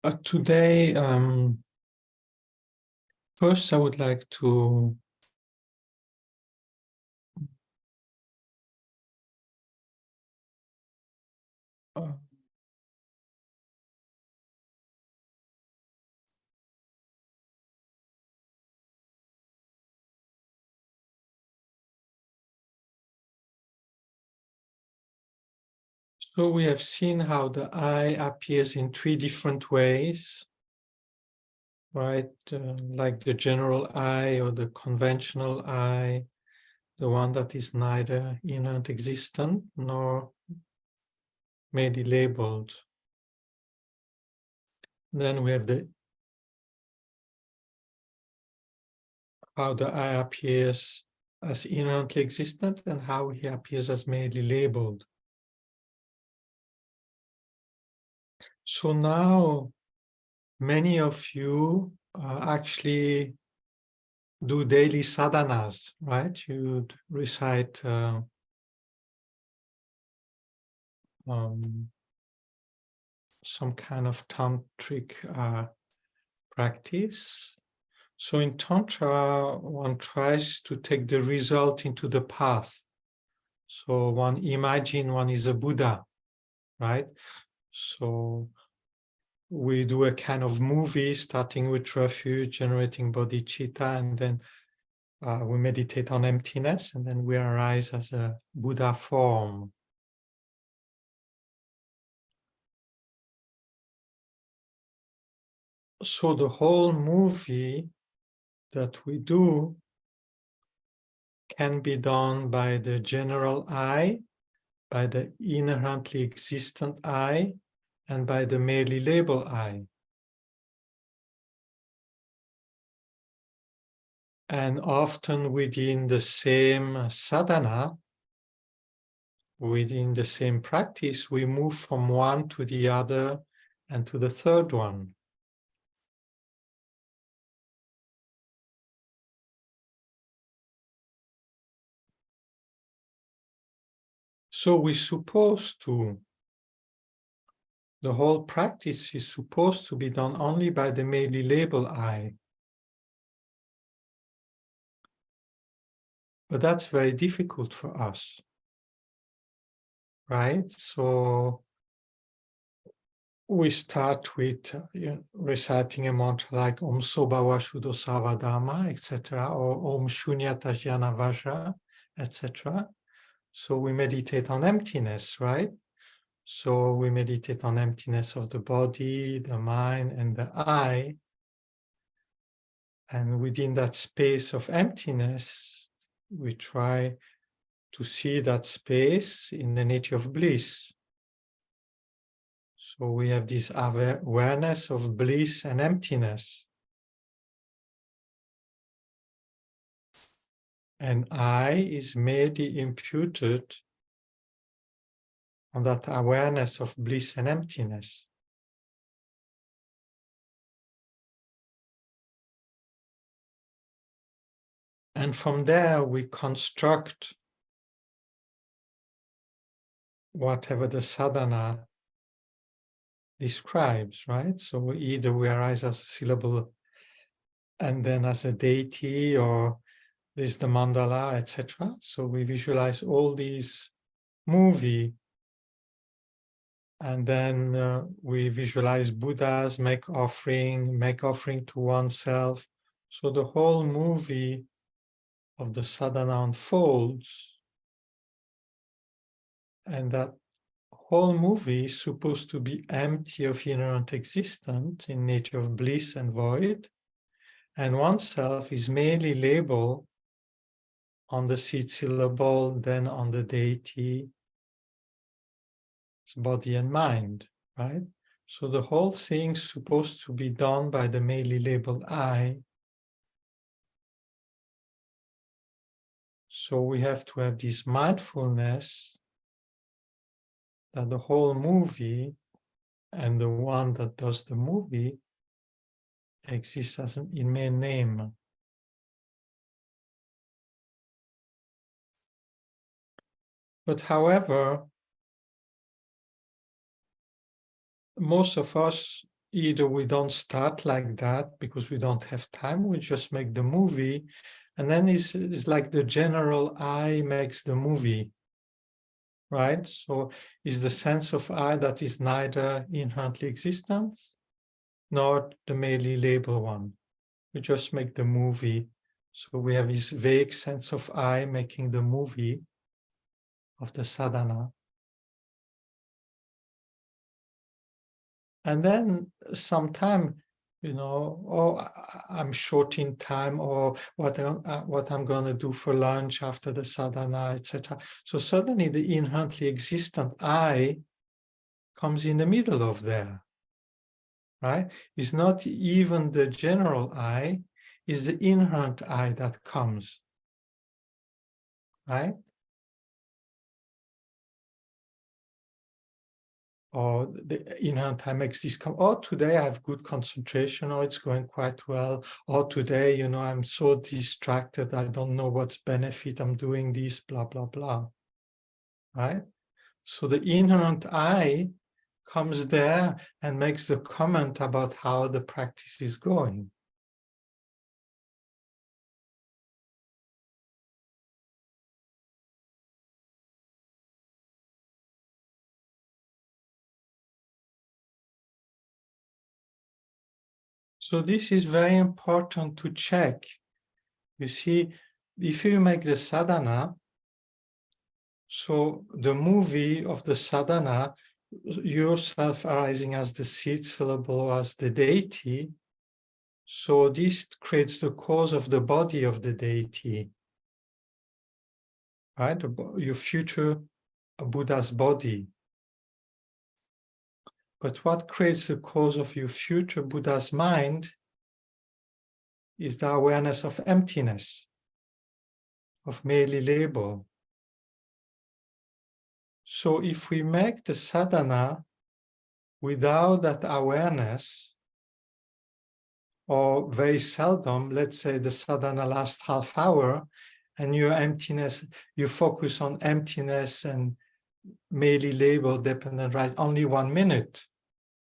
Today, first I would like to so we have seen how the I appears in three different ways, right? Like the general I or the conventional I, the one that is neither inherent existent nor merely labeled. Then we have how the I appears as inherently existent and how he appears as merely labeled. So now many of you actually do daily sadhanas, right? You recite some kind of tantric practice. So in Tantra, one tries to take the result into the path. So one imagine one is a Buddha, right? So we do a kind of movie starting with refuge, generating bodhicitta, and then we meditate on emptiness, and then we arise as a Buddha form. So the whole movie that we do can be done by the general I, by the inherently existent I, and by the merely label I. And often within the same sadhana, within the same practice, we move from one to the other and to the third one. So we're supposed to, the whole practice is supposed to be done only by the merely label I. But that's very difficult for us, right? So we start with reciting a mantra like Om Sobhava Shuddho Sarvadharma, etc., or Om Shunyata Jnana Vajra, etc. So we meditate on emptiness, right? So we meditate on emptiness of the body, the mind, and the I. And within that space of emptiness, we try to see that space in the nature of bliss. So we have this awareness of bliss and emptiness. And I is merely imputed on that awareness of bliss and emptiness. And from there, we construct whatever the sadhana describes, right? So either we arise as a syllable and then as a deity, or there's the mandala, etc. So we visualize all these movie, and then we visualize Buddhas, make offering to oneself. So the whole movie of the sadhana unfolds, and that whole movie is supposed to be empty of inherent existence in nature of bliss and void, and oneself is merely labeled on the seed syllable, then on the deity, body and mind, right? So the whole thing is supposed to be done by the merely labeled I. So we have to have this mindfulness that the whole movie and the one that does the movie exists as in mere name. But however, most of us either we don't start like that because we don't have time, we just make the movie, and then it's like the general I makes the movie, right? So is the sense of I that is neither inherently existent nor the merely label one. We just make the movie. So we have this vague sense of I making the movie of the sadhana. And then sometime, I'm short in time, or what I'm going to do for lunch after the sadhana, etc. So suddenly the inherently existent I comes in the middle of there, right? It's not even the general I, it's the inherent I that comes, right? Or the inherent I makes this come, oh, today I have good concentration, or it's going quite well, or today, I'm so distracted, I don't know what's benefit, I'm doing this, blah, blah, blah, right? So the inherent I comes there and makes the comment about how the practice is going. So this is very important to check. You see, if you make the sadhana, so the movie of the sadhana, yourself arising as the seed syllable, as the deity, so this creates the cause of the body of the deity, right? Your future Buddha's body. But what creates the cause of your future Buddha's mind is the awareness of emptiness, of merely label. So if we make the sadhana without that awareness, or very seldom, let's say the sadhana lasts half hour, and your emptiness, you focus on emptiness and merely label dependent, right? Only 1 minute.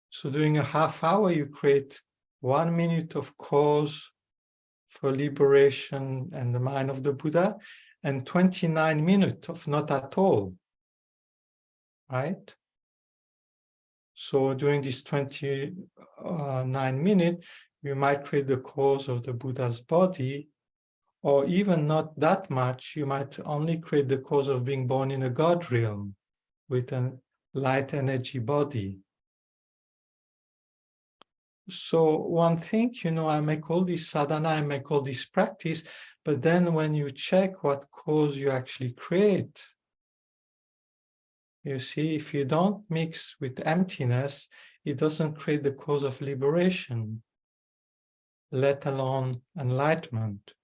So during a half hour, you create 1 minute of cause for liberation and the mind of the Buddha, and 29 minutes of not at all, right? So during this 29 minutes, you might create the cause of the Buddha's body, or even not that much, you might only create the cause of being born in a God realm with a light energy body. So one thing, I make all this sadhana, I make all this practice, but then when you check what cause you actually create, you see, if you don't mix with emptiness, it doesn't create the cause of liberation, let alone enlightenment.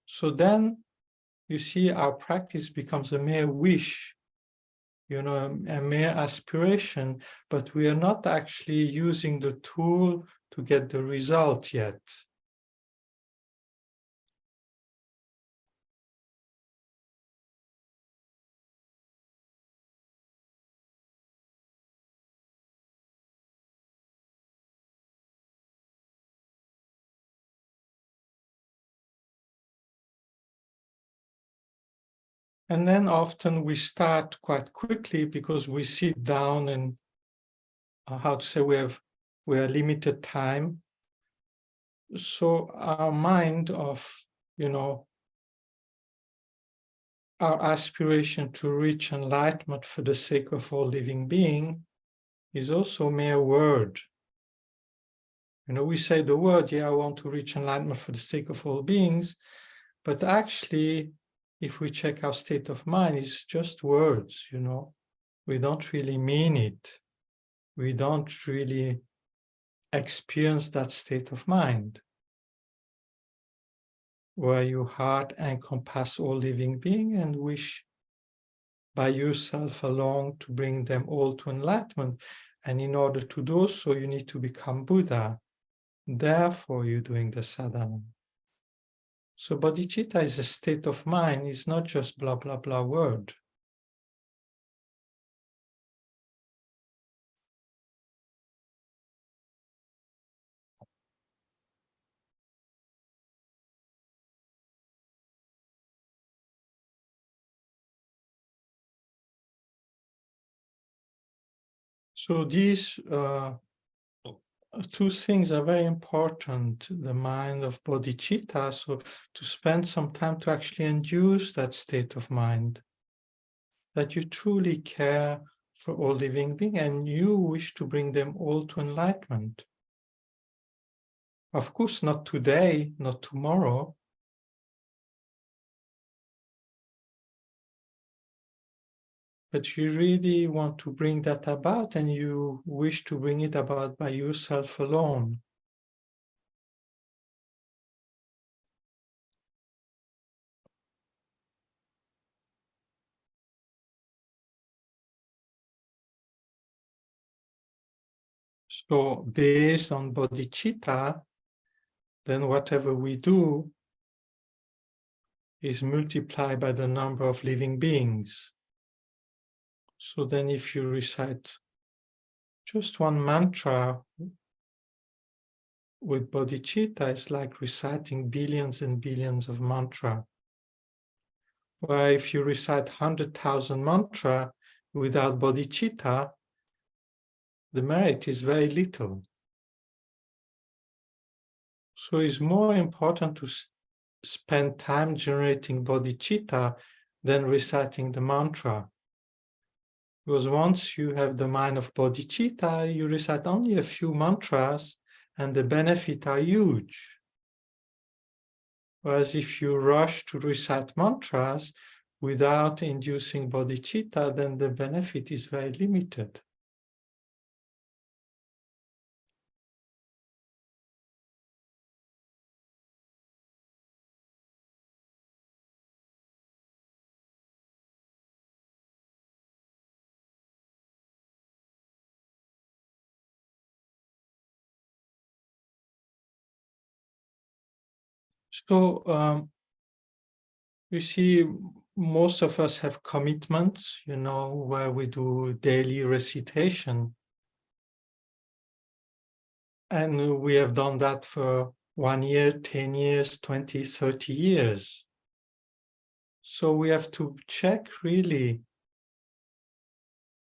So then, you see, our practice becomes a mere wish, a mere aspiration, but we are not actually using the tool to get the result yet. And then often we start quite quickly because we sit down and, we are limited time. So our mind of, our aspiration to reach enlightenment for the sake of all living being is also mere word. We say the word, I want to reach enlightenment for the sake of all beings, but actually, if we check our state of mind, it's just words, We don't really mean it. We don't really experience that state of mind where your heart encompasses all living beings and wish by yourself alone to bring them all to enlightenment. And in order to do so, you need to become Buddha. Therefore, you're doing the sadhana. So bodhicitta is a state of mind. It's not just blah, blah, blah word. So these two things are very important, the mind of bodhicitta, so to spend some time to actually induce that state of mind, that you truly care for all living beings and you wish to bring them all to enlightenment. Of course, not today, not tomorrow, but you really want to bring that about and you wish to bring it about by yourself alone. So based on bodhicitta, then whatever we do is multiplied by the number of living beings. So then if you recite just one mantra with bodhicitta, it's like reciting billions and billions of mantra. Where if you recite 100,000 mantra without bodhicitta, the merit is very little. So it's more important to spend time generating bodhicitta than reciting the mantra. Because once you have the mind of bodhicitta, you recite only a few mantras and the benefits are huge. Whereas if you rush to recite mantras without inducing bodhicitta, then the benefit is very limited. So you see, most of us have commitments, where we do daily recitation. And we have done that for 1 year, 10 years, 20, 30 years. So we have to check really,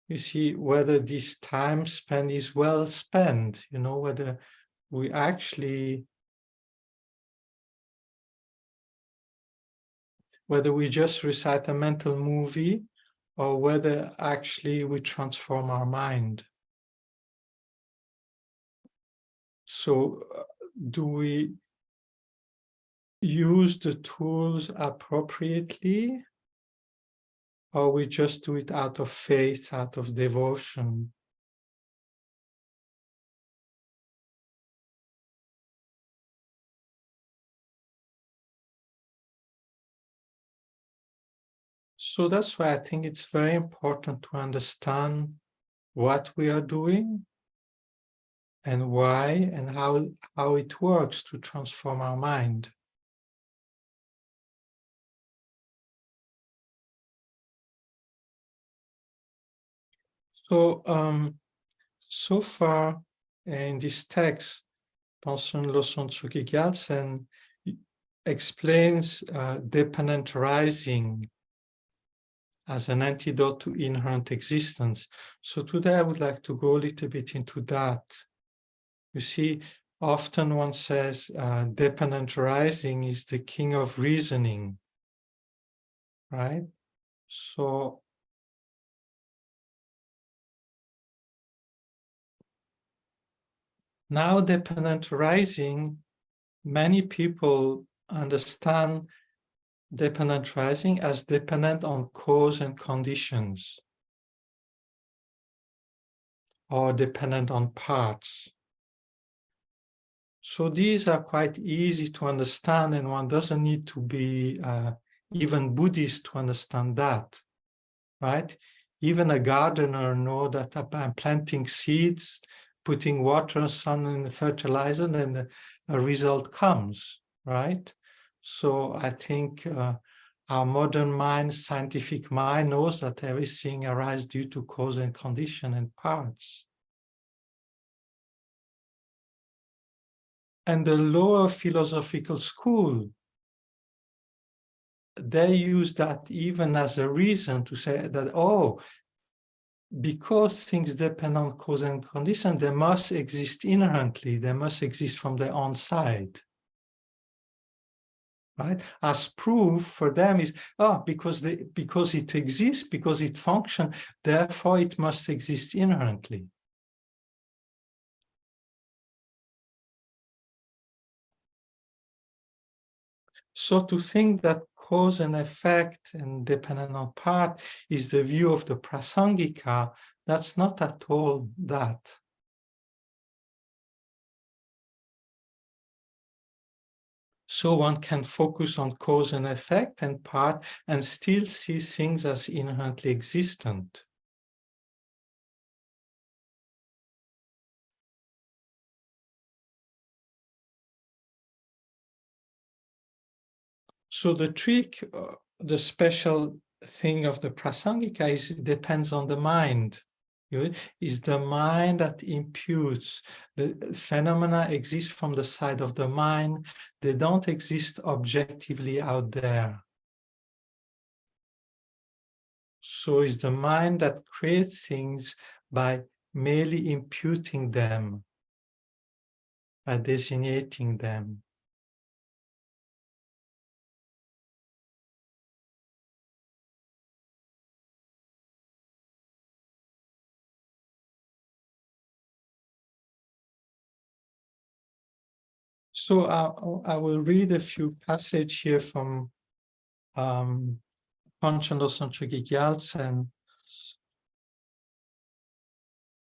you see, whether this time spent is well spent, whether we actually, whether we just recite a mental movie or whether actually we transform our mind. So do we use the tools appropriately, or we just do it out of faith, out of devotion? So that's why I think it's very important to understand what we are doing and why and how it works to transform our mind. So, so far in this text, Pansun Losong Choki Gyaltsen explains dependent rising as an antidote to inherent existence. So today I would like to go a little bit into that. You see, often one says dependent rising is the king of reasoning, right? So now dependent rising, many people understand dependent rising as dependent on cause and conditions, or dependent on parts. So these are quite easy to understand, and one doesn't need to be even Buddhist to understand that, right? Even a gardener knows that I'm planting seeds, putting water, sun, and fertilizer, and a result comes, right? So I think our modern mind, scientific mind, knows that everything arises due to cause and condition and parts. And the lower philosophical school, they use that even as a reason to say that, oh, because things depend on cause and condition, they must exist inherently, they must exist from their own side. Right? As proof for them is, because it exists, because it functions, therefore it must exist inherently. So to think that cause and effect and dependent on part is the view of the Prasangika, that's not at all that. So one can focus on cause and effect and part and still see things as inherently existent. So the trick, the special thing of the Prasangika is it depends on the mind. It's the mind that imputes. The phenomena exist from the side of the mind. They don't exist objectively out there. So it's the mind that creates things by merely imputing them, by designating them. So I will read a few passages here from Panchanda Sanchagi Gyaltsen.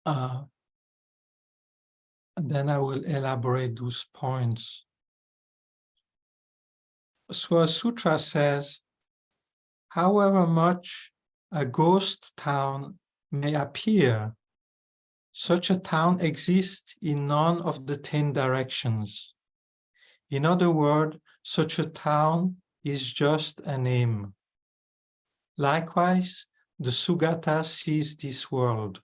And then I will elaborate those points. So a sutra says, however much a ghost town may appear, such a town exists in none of the 10 directions. In other words, such a town is just a name. Likewise, the Sugata sees this world.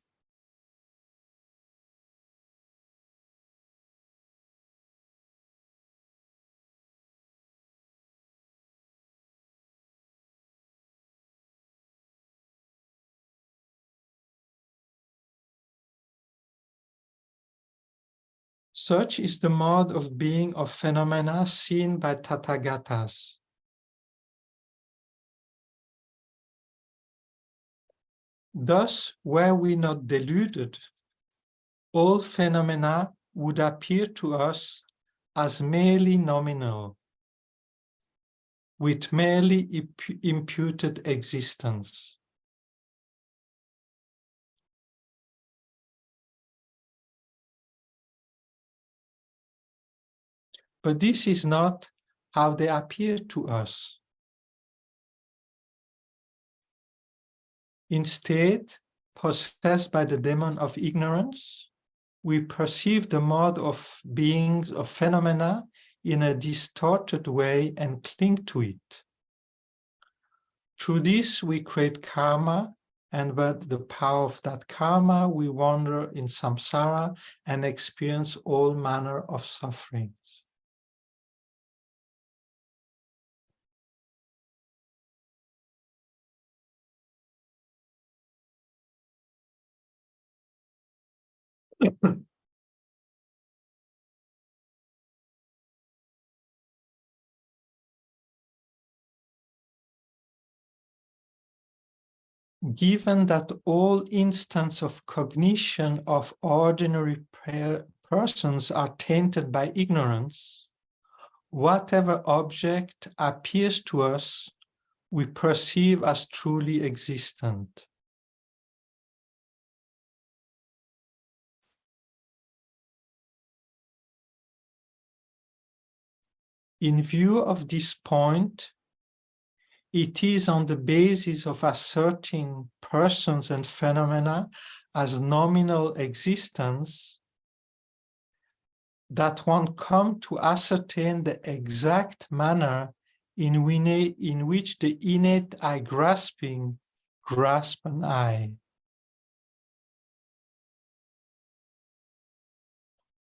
Such is the mode of being of phenomena seen by Tathagatas. Thus, were we not deluded, all phenomena would appear to us as merely nominal, with merely imputed existence. But this is not how they appear to us. Instead, possessed by the demon of ignorance, we perceive the mode of beings of phenomena in a distorted way and cling to it. Through this, we create karma, and by the power of that karma, we wander in samsara and experience all manner of sufferings. Given that all instances of cognition of ordinary persons are tainted by ignorance, whatever object appears to us, we perceive as truly existent. In view of this point, it is on the basis of asserting persons and phenomena as nominal existence that one comes to ascertain the exact manner in which the innate I-grasping grasp an I.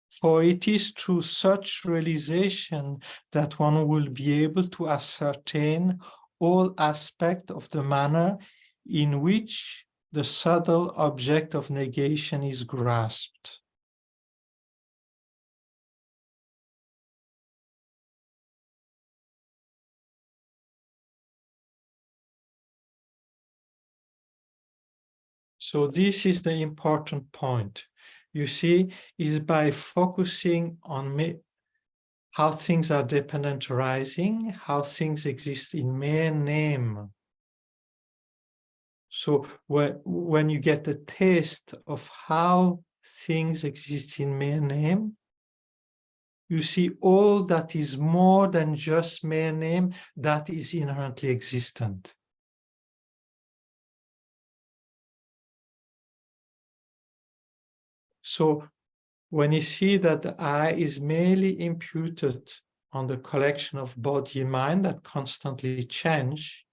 For it is through such realization that one will be able to ascertain all aspects of the manner in which the subtle object of negation is grasped. So this is the important point. You see, is by focusing on how things are dependent arising, how things exist in mere name. So when you get a taste of how things exist in mere name, you see all that is more than just mere name, that is inherently existent. So when you see that the I is merely imputed on the collection of body and mind that constantly change,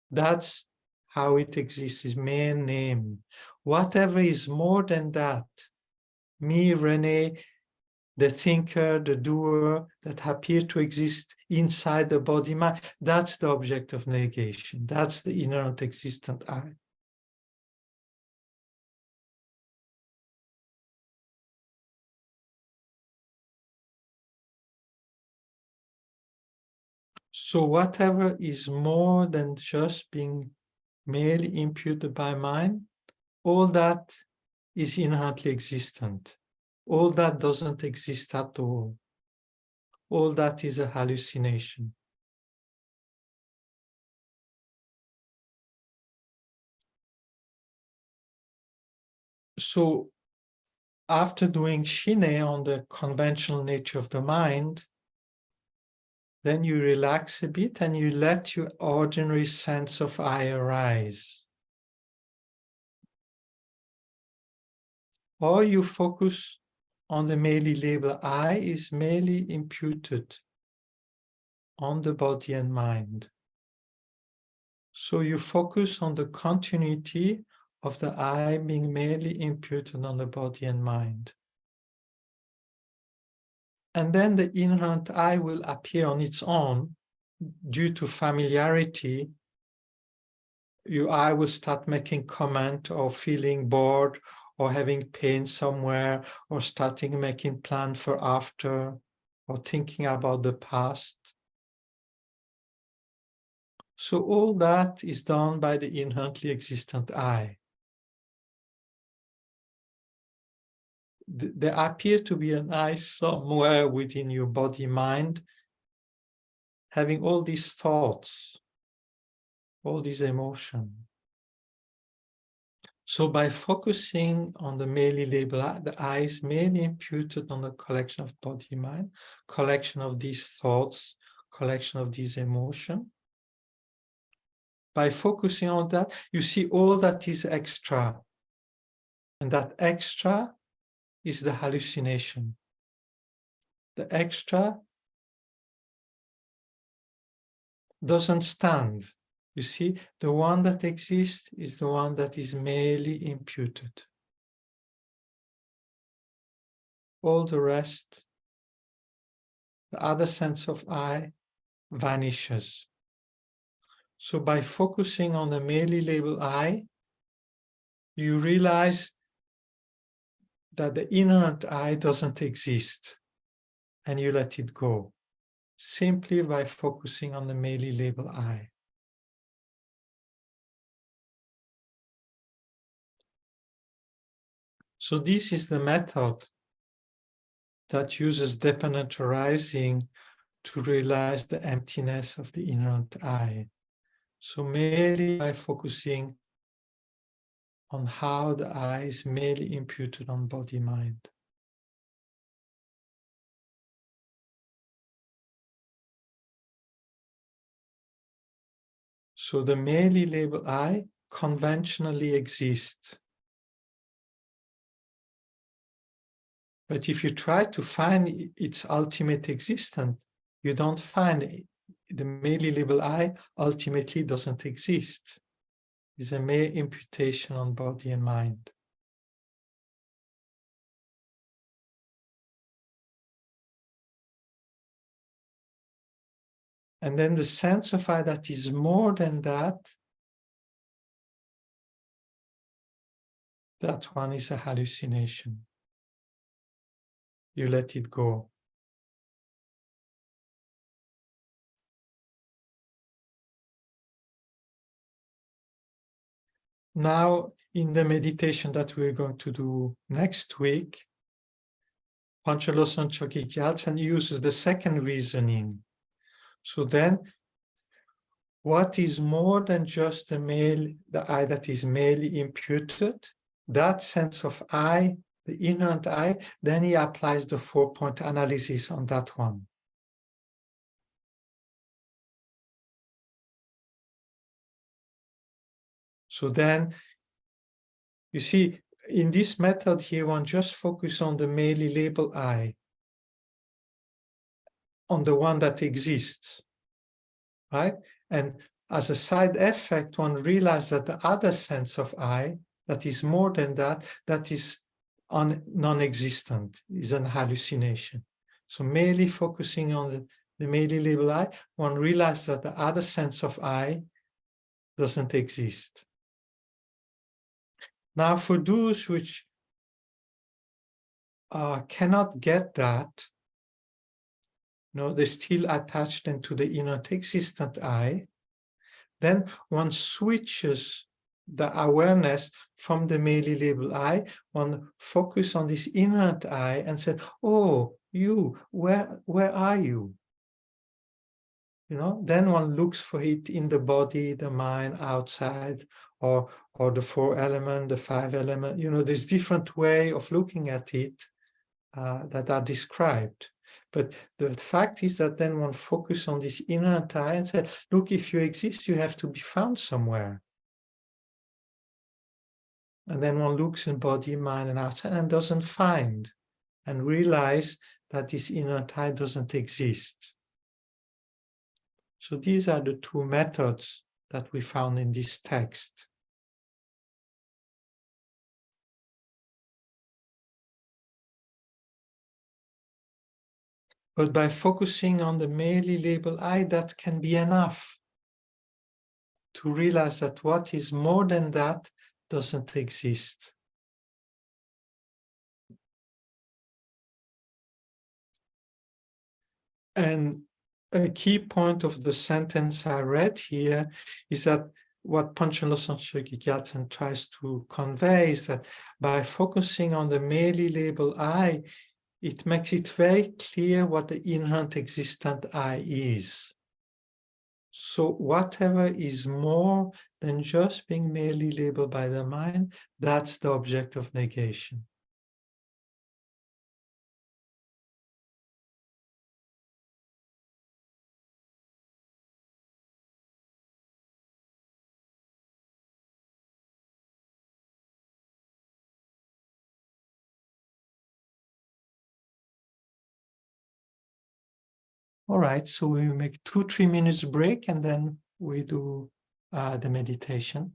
that's how it exists, is mere name. Whatever is more than that, me, René, the thinker, the doer, that appear to exist inside the body mind, that's the object of negation. That's the inherent existent I. So whatever is more than just being merely imputed by mind, all that is inherently existent. All that doesn't exist at all. All that is a hallucination. So after doing Shine on the conventional nature of the mind, then you relax a bit and you let your ordinary sense of I arise. Or you focus on the merely label I is merely imputed on the body and mind. So you focus on the continuity of the I being merely imputed on the body and mind. And then the inherent I will appear on its own due to familiarity. Your I will start making comment or feeling bored or having pain somewhere or starting making plans for after or thinking about the past. So all that is done by the inherently existent I. There appear to be an I somewhere within your body-mind, having all these thoughts, all these emotions. So by focusing on the merely label, the I is merely imputed on the collection of body-mind, collection of these thoughts, collection of these emotions. By focusing on that, you see all that is extra. And that extra is the hallucination. The extra doesn't stand. You see, the one that exists is the one that is merely imputed. All the rest, the other sense of I, vanishes. So by focusing on the merely label I, you realize that the inherent I doesn't exist, and you let it go, simply by focusing on the merely label I. So this is the method that uses dependent arising to realize the emptiness of the inherent I. So merely by focusing on how the I is merely imputed on body-mind. So the merely labeled I conventionally exists. But if you try to find its ultimate existence, you don't find it. The merely labeled I ultimately doesn't exist. It's a mere imputation on body and mind. And then the sense of I that is more than that that one is a hallucination. You let it go. Now, in the meditation that we're going to do next week, Panchalosan Choki Gyaltsen uses the second reasoning. So then, what is more than just the I that is merely imputed, that sense of I, the inherent I, then he applies the 4-point analysis on that one. So then, you see, in this method here, one just focus on the merely labeled I, on the one that exists, right? And as a side effect, one realizes that the other sense of I, that is more than that, that is non-existent, is an hallucination. So merely focusing on the merely labeled I, one realizes that the other sense of I doesn't exist. Now, for those which cannot get that, they still attach them to the inert existent I, then one switches the awareness from the merely labeled I, one focus on this inert I and say, oh, you, where are you? Then one looks for it in the body, the mind, outside, or the 4 element, the 5 element. There's different way of looking at it that are described. But the fact is that then one focuses on this inner I and say, look, if you exist, you have to be found somewhere. And then one looks in body, mind, and outside and doesn't find, and realize that this inner I doesn't exist. So these are the 2 methods that we found in this text. But by focusing on the merely labeled I, that can be enough to realize that what is more than that doesn't exist. And a key point of the sentence I read here is that what Panchen Losang Chökyi Gyaltsen tries to convey is that by focusing on the merely labeled I, it makes it very clear what the inherent existent I is. So whatever is more than just being merely labeled by the mind, that's the object of negation. All right, so we make 2-3 minutes break and then we do the meditation.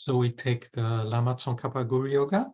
So we take the Lama Tsongkhapa Guru Yoga.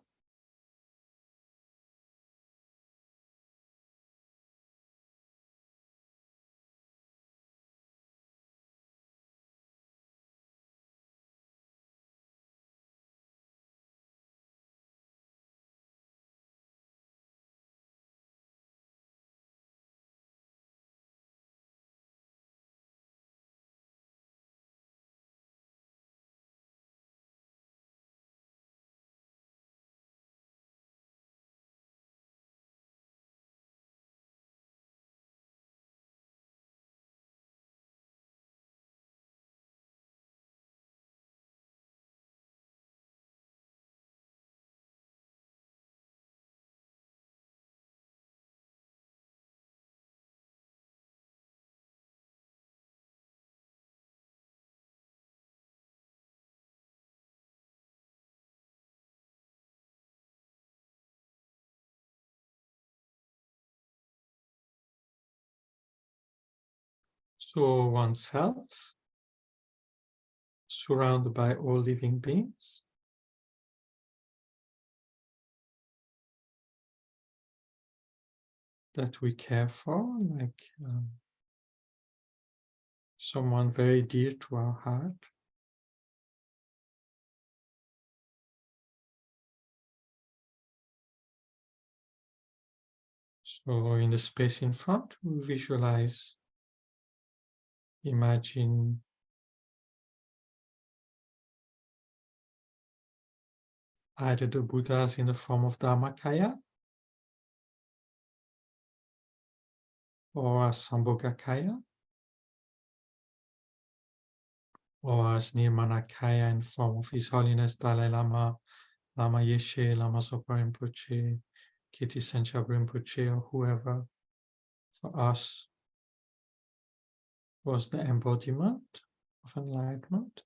So oneself, surrounded by all living beings. That we care for, like someone very dear to our heart. So in the space in front, we visualize, imagine either the Buddhas in the form of Dharmakaya or as Sambhogakaya or as Nirmanakaya in the form of His Holiness Dalai Lama, Lama Yeshe, Lama Zopa Rinpoche, Kirti Senchab Rinpoche, or whoever for us was the embodiment of enlightenment.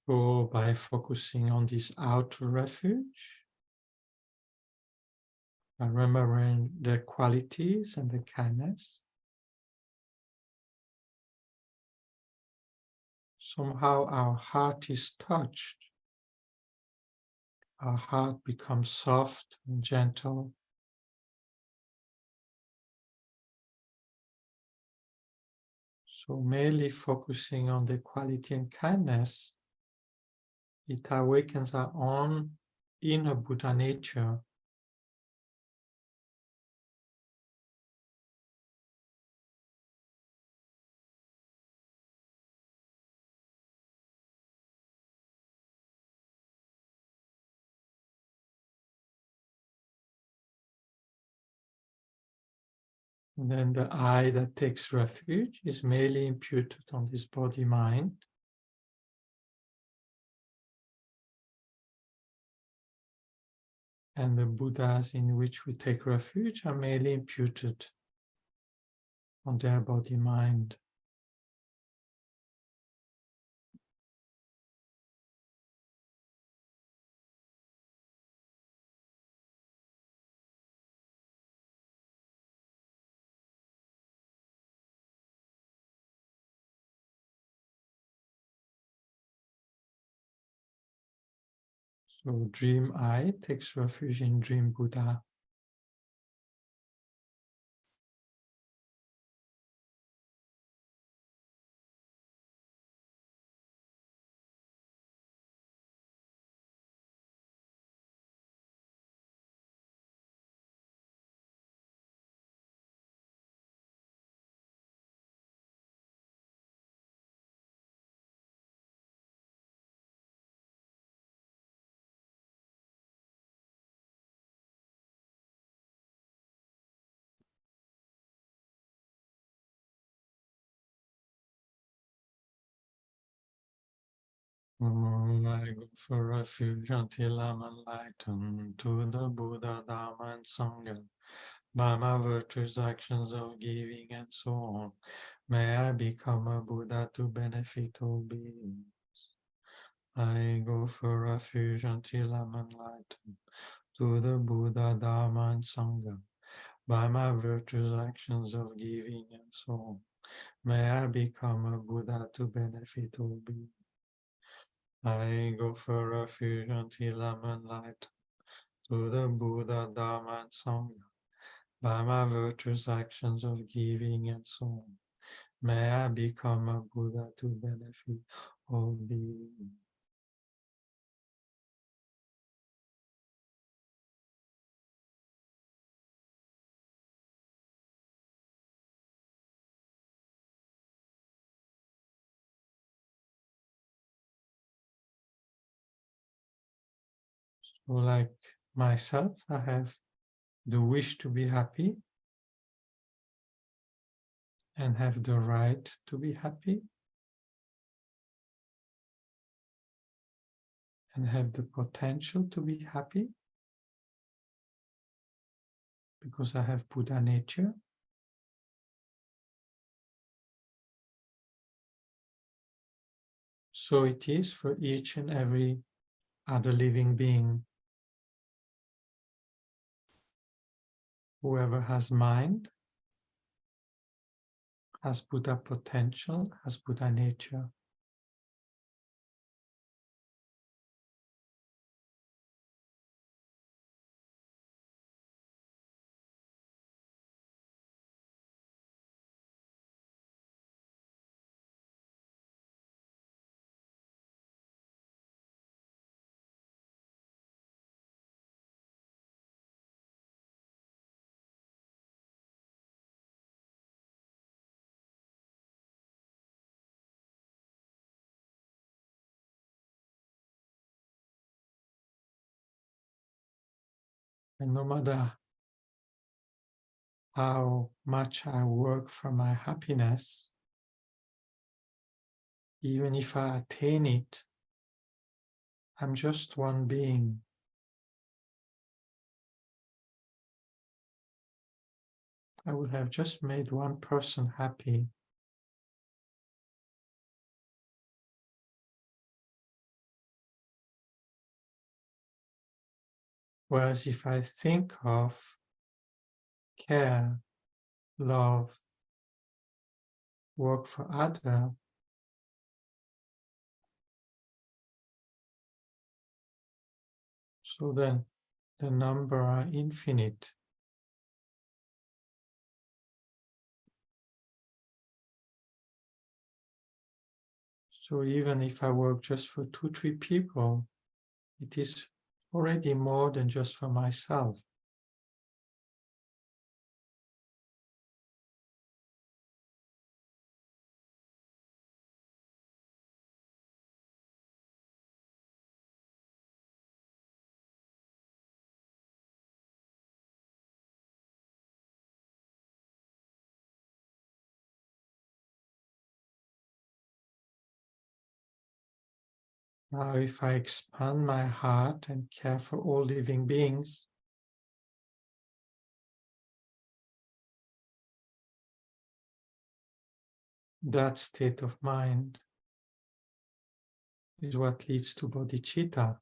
So by focusing on this outer refuge, by remembering their qualities and their kindness, somehow our heart is touched. Our heart becomes soft and gentle. So merely focusing on the quality and kindness, it awakens our own inner Buddha nature. And then the I that takes refuge is merely imputed on this body-mind. And the Buddhas in which we take refuge are merely imputed on their body-mind. So dream I takes refuge in dream Buddha. I go for refuge until I'm enlightened to the Buddha, Dharma, and Sangha. By my virtuous actions of giving and so on, may I become a Buddha to benefit all beings. I go for refuge until I'm enlightened to the Buddha, Dharma, and Sangha. By my virtuous actions of giving and so on, may I become a Buddha to benefit all beings. I go for refuge until I'm enlightened to the Buddha, Dharma, and Sangha. By my virtuous actions of giving and so on, may I become a Buddha to benefit all beings. So like myself, I have the wish to be happy and have the right to be happy and have the potential to be happy because I have Buddha nature. So it is for each and every other living being. Whoever has mind has Buddha potential, has Buddha nature. And no matter how much I work for my happiness, even if I attain it, I'm just one being. I would have just made one person happy. Whereas if I think of care, love, work for others, so then the number are infinite. So even if I work just for 2-3 people, it is already more than just for myself. Now, if I expand my heart and care for all living beings, that state of mind is what leads to bodhicitta.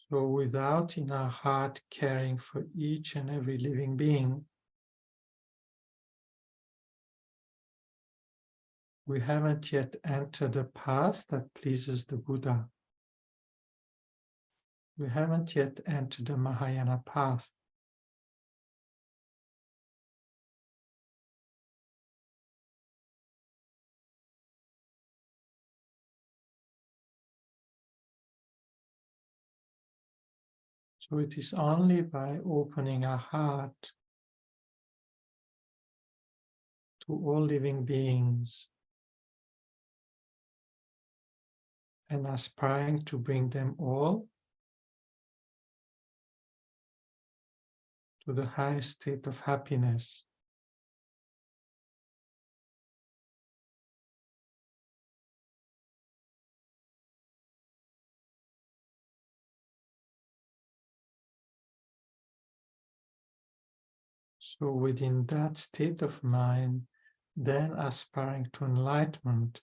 So without in our heart caring for each and every living being, we haven't yet entered the path that pleases the Buddha. We haven't yet entered the Mahayana path. So it is only by opening our heart to all living beings and aspiring to bring them all to the highest state of happiness. So within that state of mind, then aspiring to enlightenment,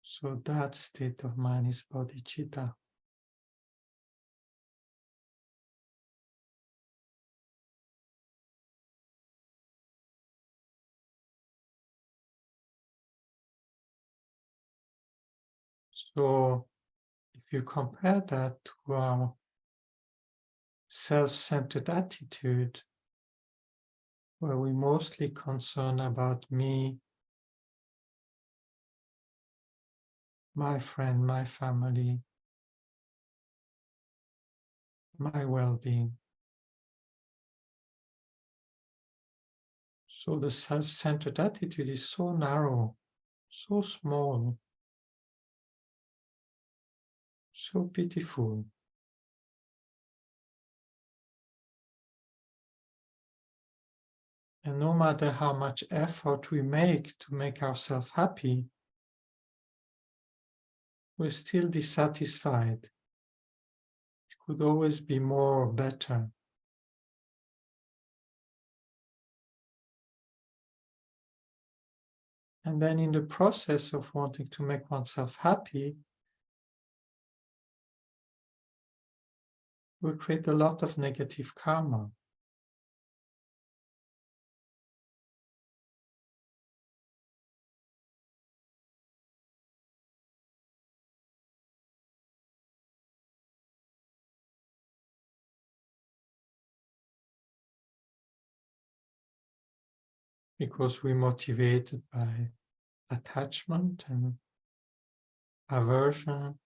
so that state of mind is bodhicitta. So if you compare that to our self-centered attitude, where we mostly concern about me, my friend, my family, my well-being. So the self-centered attitude is so narrow, so small, so pitiful. And no matter how much effort we make to make ourselves happy, we're still dissatisfied. It could always be more or better. And then in the process of wanting to make oneself happy, we create a lot of negative karma. Because we're motivated by attachment and aversion.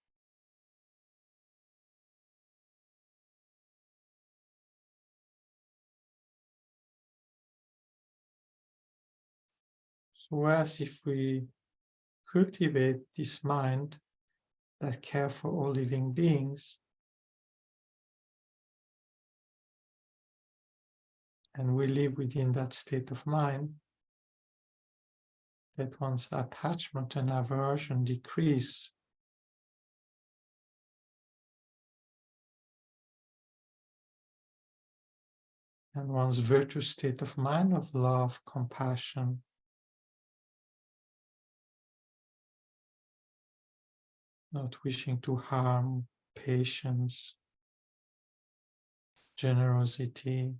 So whereas if we cultivate this mind that cares for all living beings, and we live within that state of mind, that one's attachment and aversion decrease. And one's virtuous state of mind of love, compassion, not wishing to harm, patience, generosity,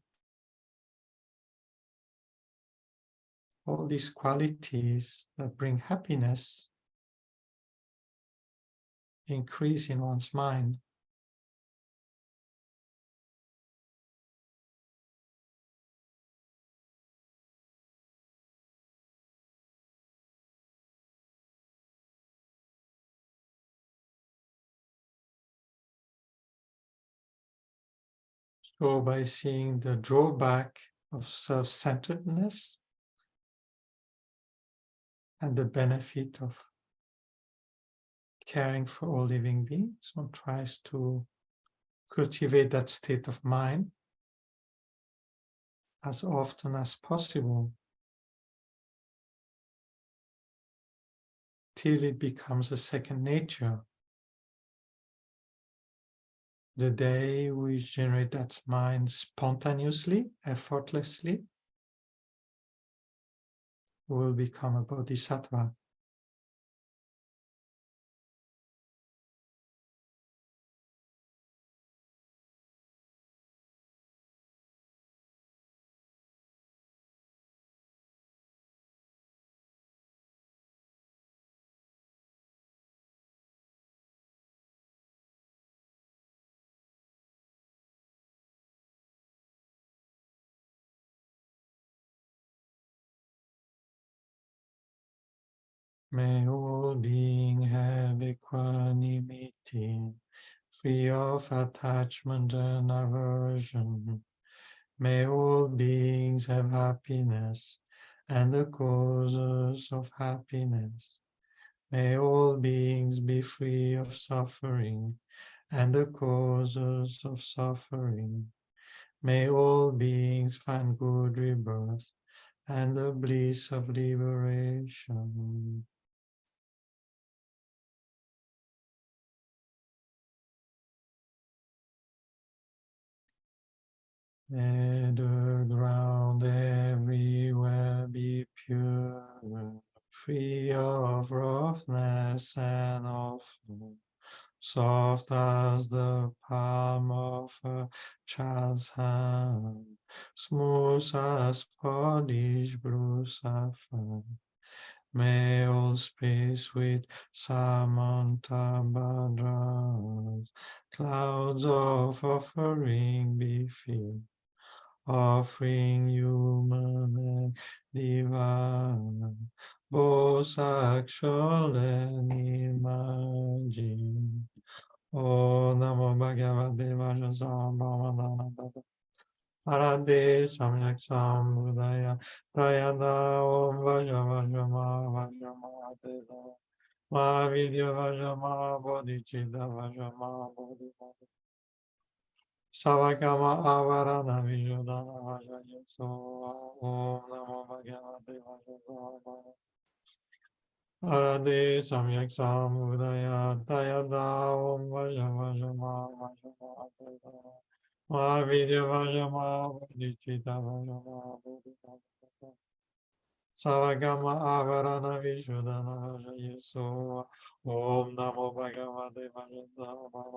all these qualities that bring happiness increase in one's mind. So by seeing the drawback of self-centeredness and the benefit of caring for all living beings, one tries to cultivate that state of mind as often as possible till it becomes a second nature. The day we generate that mind spontaneously, effortlessly, we will become a bodhisattva. May all beings have equanimity, free of attachment and aversion. May all beings have happiness and the causes of happiness. May all beings be free of suffering and the causes of suffering. May all beings find good rebirth and the bliss of liberation. May the ground everywhere be pure, free of roughness and of flaw, soft as the palm of a child's hand, smooth as polished blue sapphire. May all space with Samantabhadras, clouds of offering be filled, offering human and divine, both actual and imagined. O Namo Bhagavate Vajrasambamadana Arade Samyak Samudaya Prayada Om Vajravajama Vajrama Deva Mahavidya Vajrama Bodhicitta Vajrama Bodhicitta Savakama Avarana Vijodana Vajayaso Om Namo Bhagavate Vajrama Arade Samyak Samudaya Tayada Om Vajravajama Vajrama Deva Mahavidya Vajrama Bodhicitta Vajrama Bodhicitta Savagama Avarana Vishudana Vajayaso Om Namo Bhagavate Vajradhamma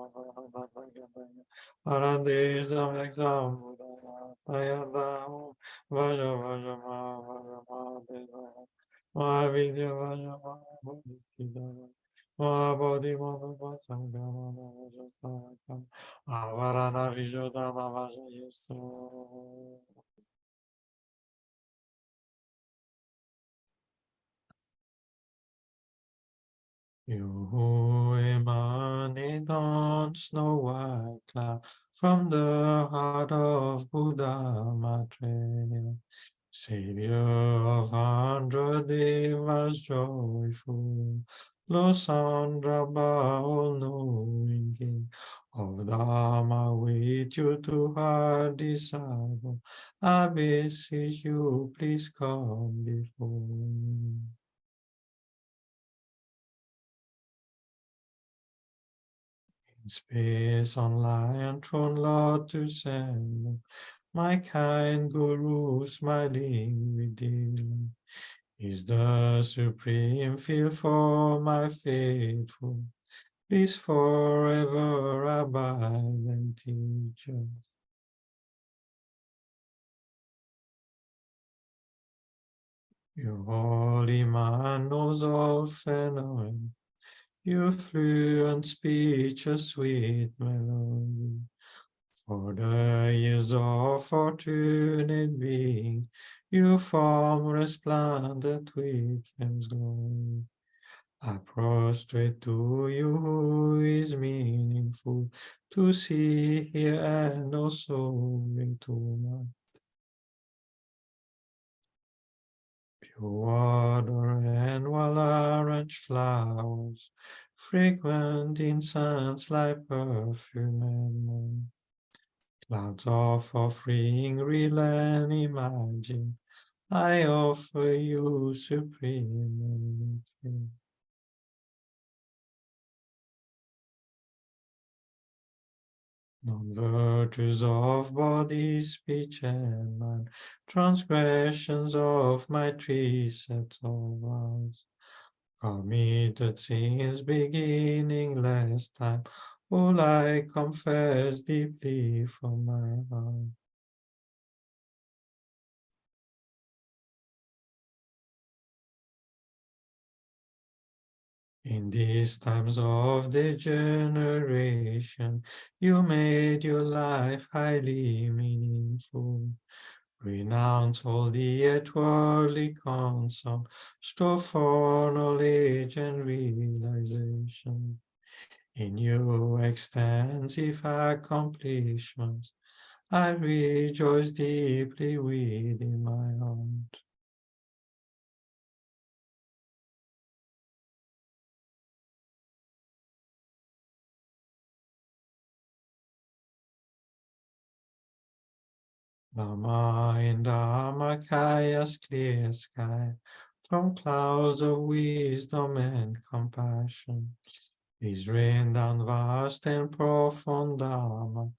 Arande Samyak Samudaya Tayada Vaja Vajama Vajama Deva Mahavidya Vajama Bodhicitta Mahabodhi Mama Sangama Vajasakam Avarana Vishudana Vajayaso. You who emanate on snow white cloud from the heart of Buddha Maitreya, Savior of 100 Devas joyful, Losandra all-knowing King of Dharma, with you to heart disciple, I beseech you, please come before me. In space on lion throne, Lord, to send my kind Guru smiling within is the supreme field for my faithful. Please forever abide and teach us. Your holy man knows all phenomena. Your fluent speech a sweet melody. For the years of fortunate being, your form resplendent with flame's glory. I prostrate to you who is meaningful to see, hear, and also bring to mind. Pure water and well-arranged flowers, fragrant incense like perfume and wine. Clouds of offering, real and imagined, I offer you supreme and non-virtues of body, speech, and mind, transgressions of my precepts of vows, committed sins beginning last time, all I confess deeply from my heart. In these times of degeneration, you made your life highly meaningful. Renounce all the yet worldly concern, strive for knowledge and realization. In your extensive accomplishments, I rejoice deeply within my heart. Lama in Dharmakaya's clear sky, from clouds of wisdom and compassion, please rain down vast and profound Dharma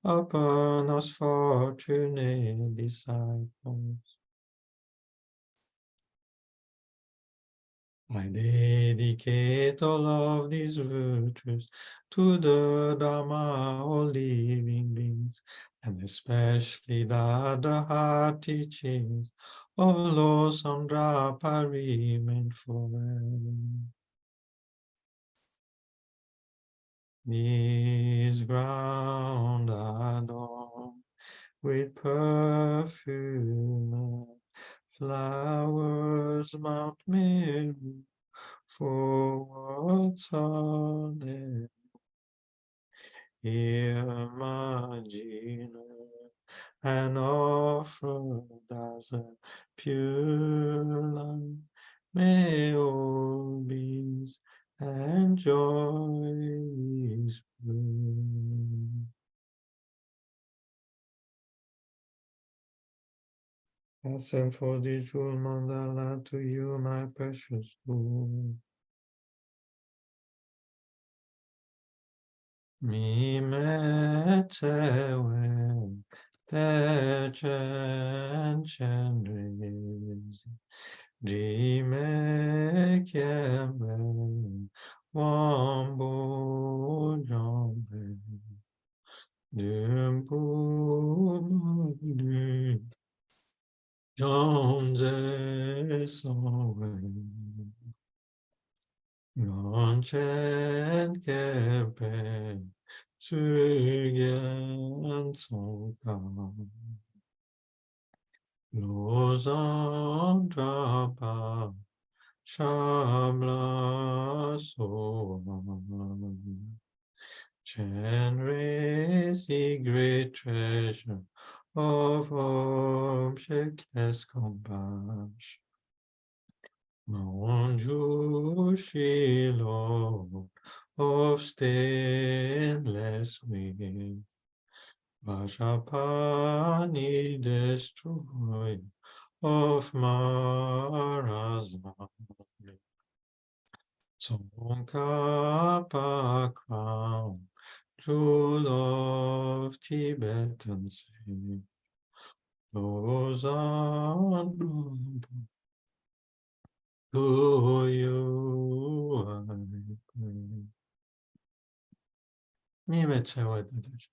upon us fortunate disciples. I dedicate all of these virtues to the Dharma of living beings, and especially the heart teachings of Lord Sandra remain forever. This ground adorned with perfume, flowers, Mount Meru, for what's on it. Imagine and offered as a pure light. May all beings enjoy His bloom. I send for the jewel mandala to you, my precious Lord. Mi metewe te chen chen ris, Dime keme wambo jombe, Dumpu mudi jomze sowe. Nonchen kepe tsugen sonka, lozan drapa shabla soam. Chen raise the great treasure of objectless compassion. Manju Shilo of stainless wing, Vajapani destroy of Marazma, Tsongkhapa crown, jewel of Tibetan sea, Lozan to you I pray. Mi metewe dedesh.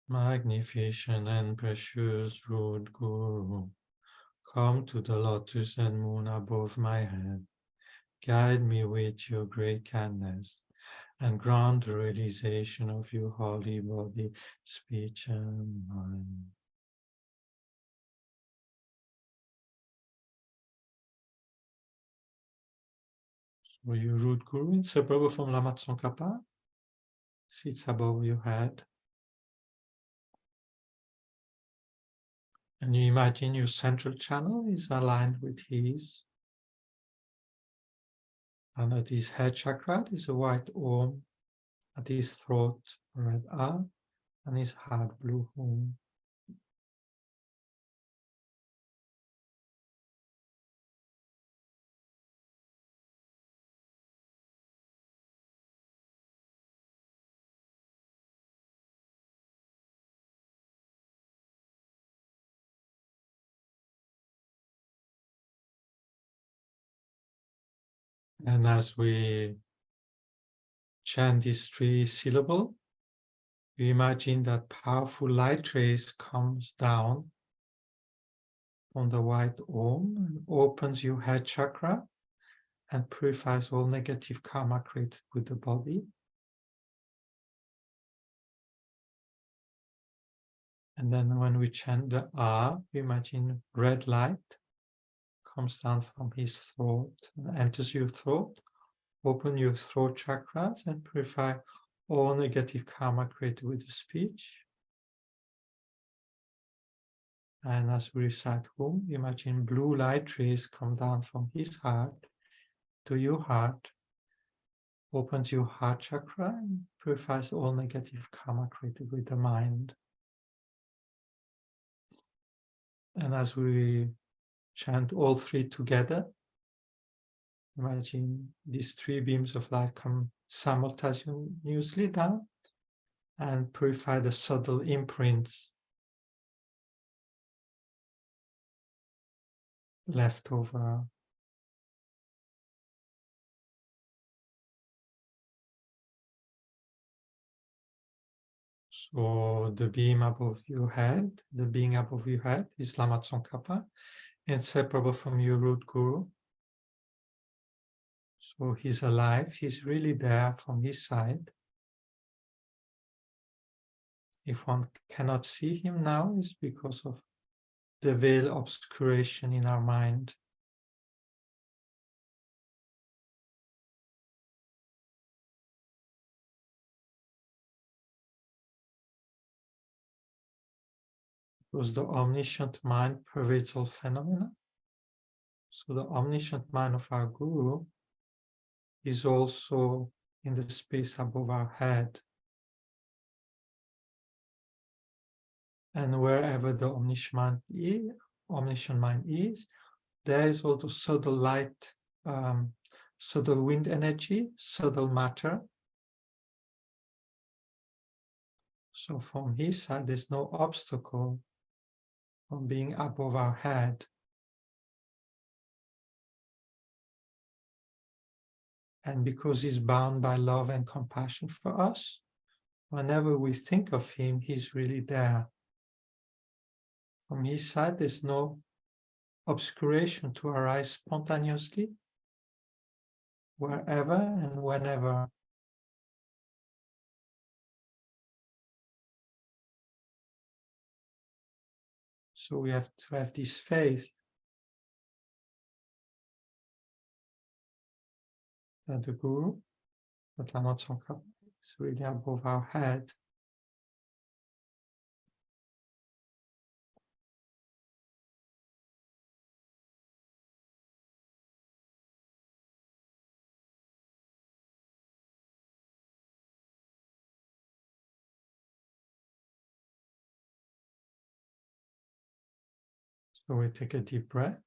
Magnificent and precious Root Guru, come to the lotus and moon above my head. Guide me with your great kindness and grant the realization of your holy body, speech, and mind. So your Root Guru, inseparable from Lama Tsongkhapa, sits above your head. And you imagine your central channel is aligned with his. And at his head chakra is a white Om, at his throat a red A, and his heart blue Om. And as we chant these 3 syllables, you imagine that powerful light rays comes down on the white Om and opens your head chakra and purifies all negative karma created with the body. And then when we chant the A, we imagine red light comes down from his throat and enters your throat. Open your throat chakras and purify all negative karma created with the speech. And as we recite Om, imagine blue light rays come down from his heart to your heart, opens your heart chakra and purifies all negative karma created with the mind. And as we chant all 3 together, imagine these 3 beams of light come simultaneously down and purify the subtle imprints left over. So the being above your head is Lama Tsongkhapa, inseparable from your root guru. So he's alive, he's really there from his side. If one cannot see him now, it's because of the veil obscuration in our mind. Because the omniscient mind pervades all phenomena. So the omniscient mind of our guru is also in the space above our head. And wherever the omniscient mind is, there is also subtle light, subtle wind energy, subtle matter. So from his side, there's no obstacle from being above our head. And because he's bound by love and compassion for us, whenever we think of him, he's really there. From his side, there's no obscuration to arise spontaneously, wherever and whenever. So we have to have this faith that the Guru, that Lama Tsongkhapa, is really above our head. So we take a deep breath.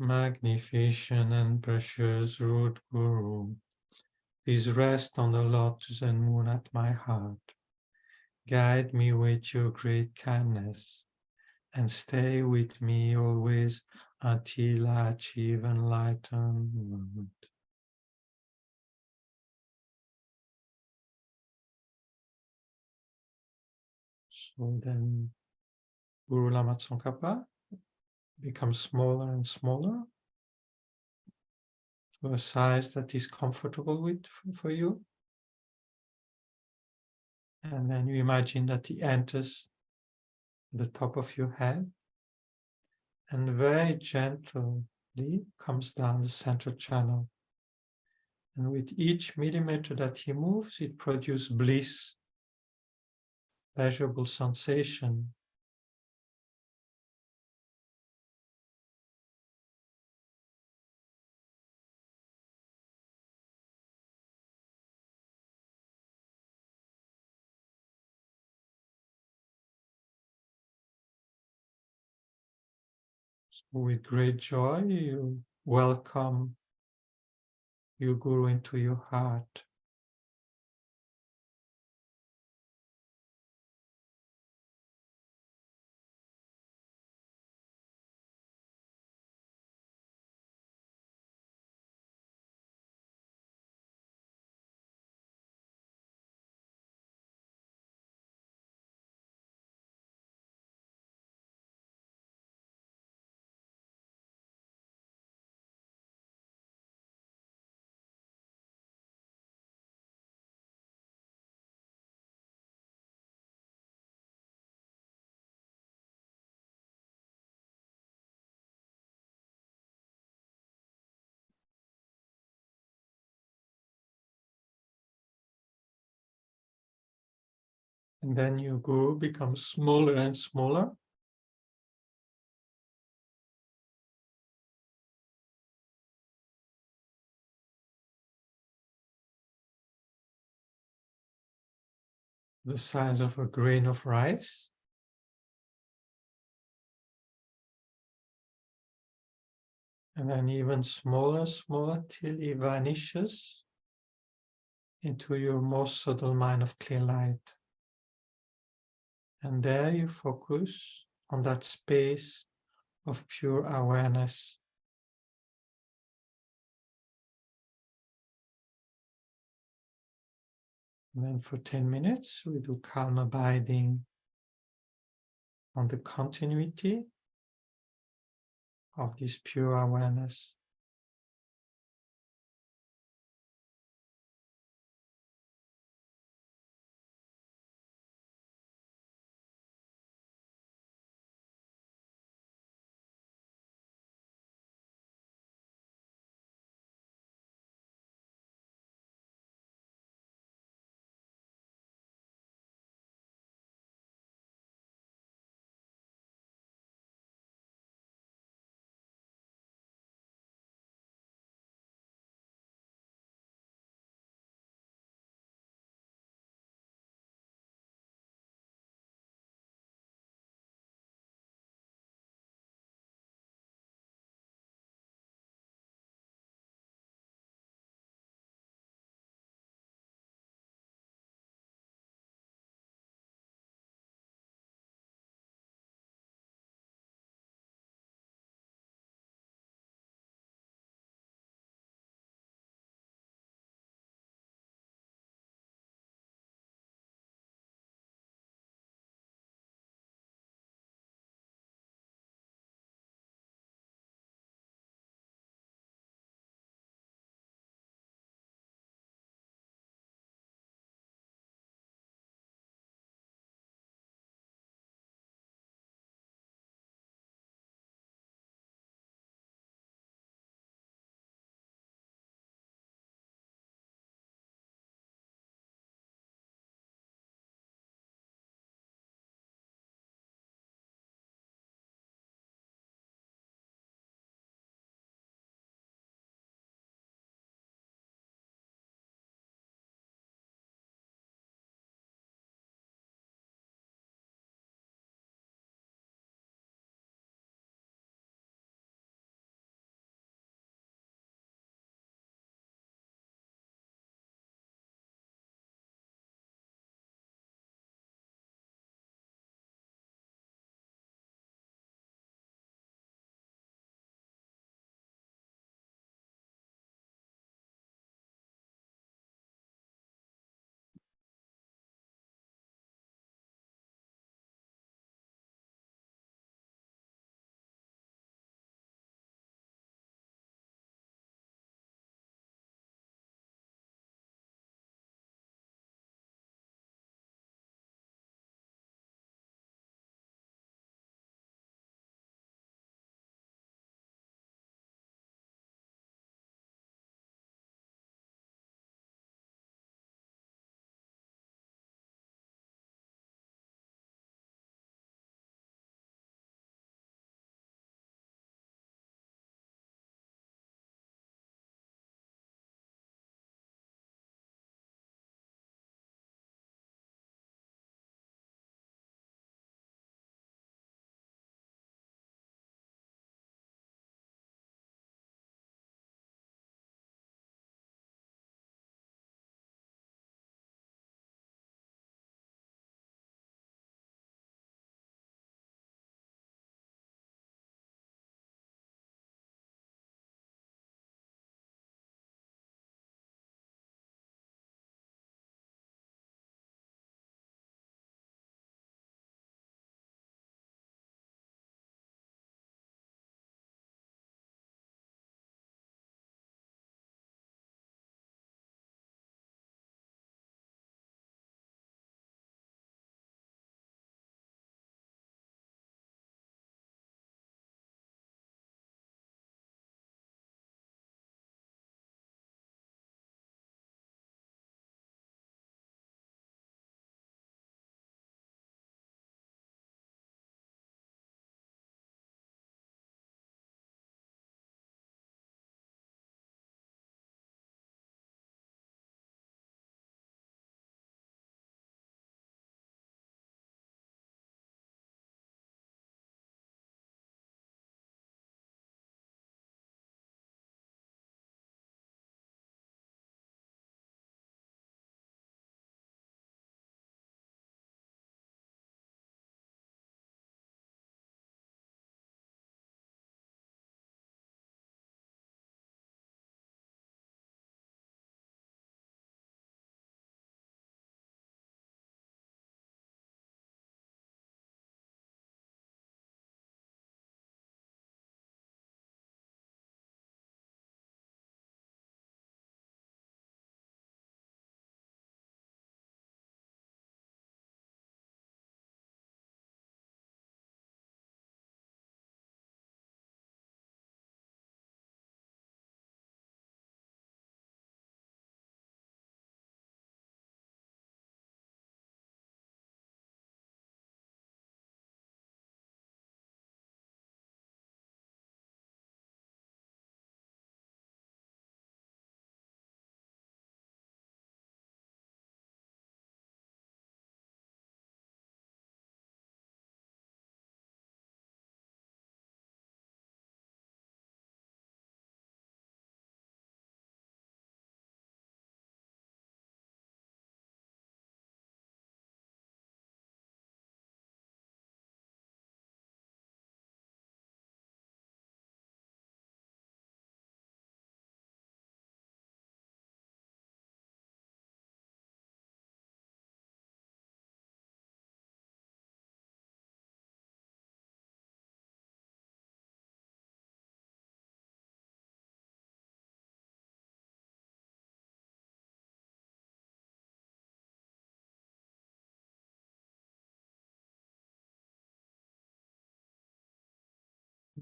Magnificent and precious Root Guru, please rest on the lotus and moon at my heart. Guide me with your great kindness and stay with me always until I achieve enlightenment. So then Guru Lama Tsongkhapa becomes smaller and smaller to a size that is comfortable with for you. And then you imagine that he enters the top of your head and very gently comes down the center channel. And with each millimeter that he moves, it produces bliss, pleasurable sensation. So with great joy, you welcome your Guru into your heart. And then your Guru becomes smaller and smaller. The size of a grain of rice. And then even smaller, smaller, till he vanishes into your most subtle mind of clear light. And there you focus on that space of pure awareness. And then for 10 minutes, we do calm abiding on the continuity of this pure awareness.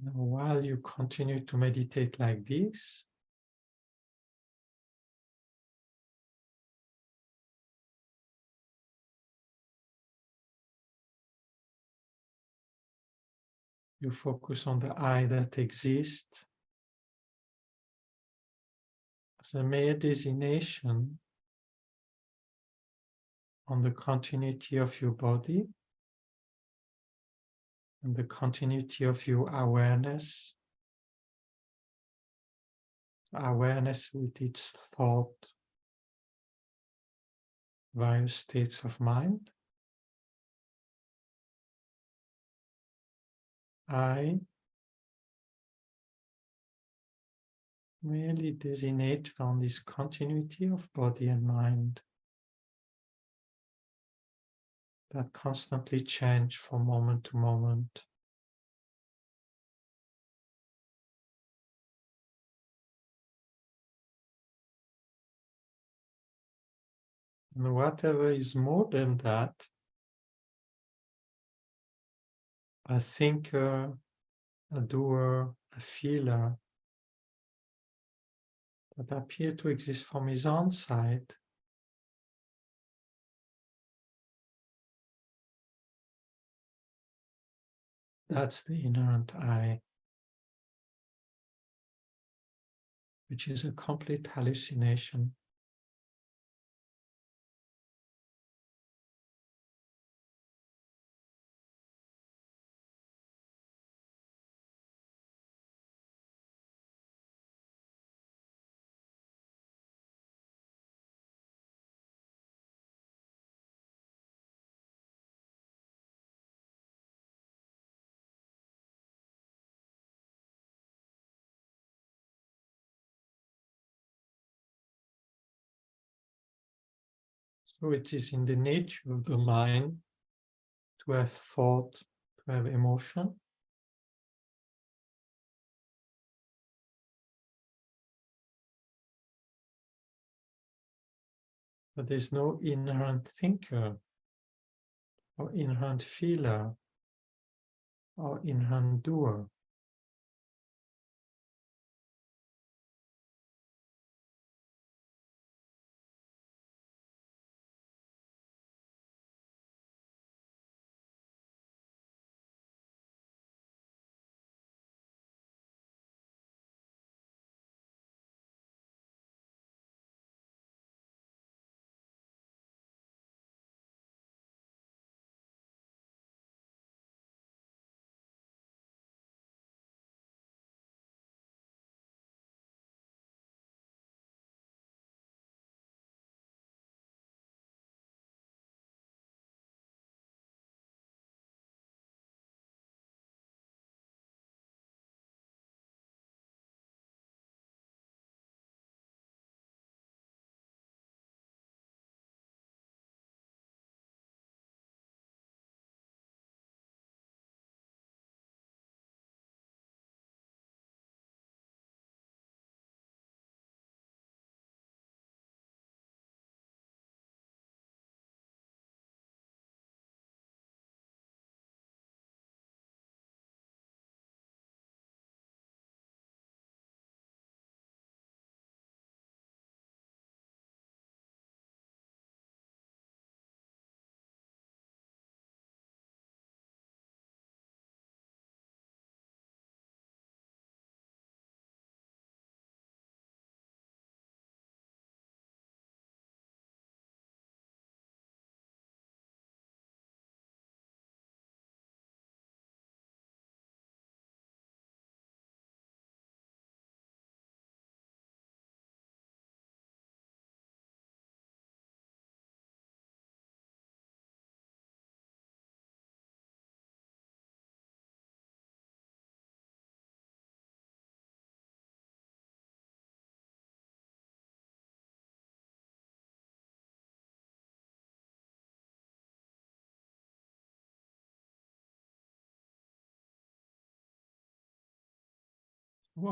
Now, while you continue to meditate like this, you focus on the I that exists as a mere designation on the continuity of your body and the continuity of your awareness with its thought, various states of mind. I merely designated on this continuity of body and mind that constantly change from moment to moment. And whatever is more than that, a thinker, a doer, a feeler, that appear to exist from his own side, that's the inherent I, which is a complete hallucination. So it is in the nature of the mind to have thought, to have emotion. But there's no inherent thinker or inherent feeler or inherent doer.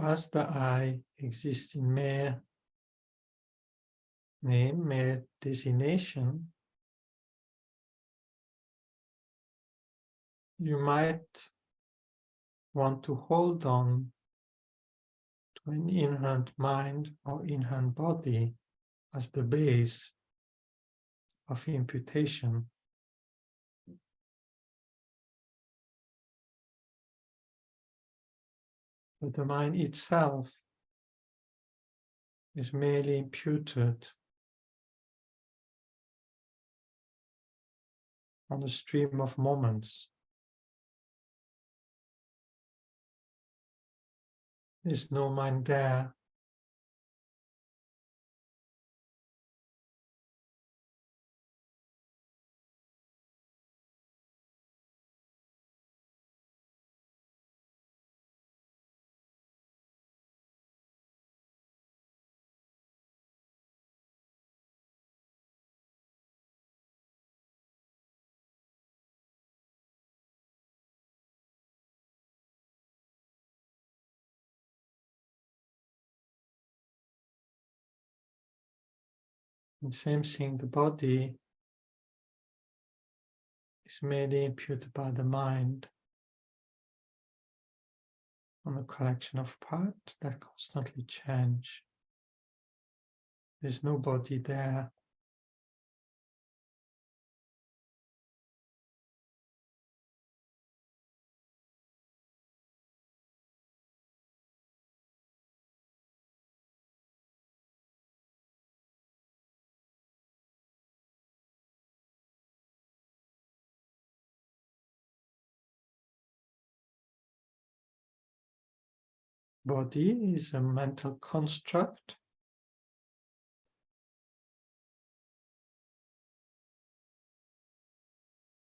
As the I exists in mere name, mere designation, you might want to hold on to an inherent mind or inherent body as the base of imputation. But the mind itself is merely imputed on a stream of moments. There's no mind there. And same thing, the body is merely imputed by the mind on a collection of parts that constantly change. There's no body there. Body is a mental construct.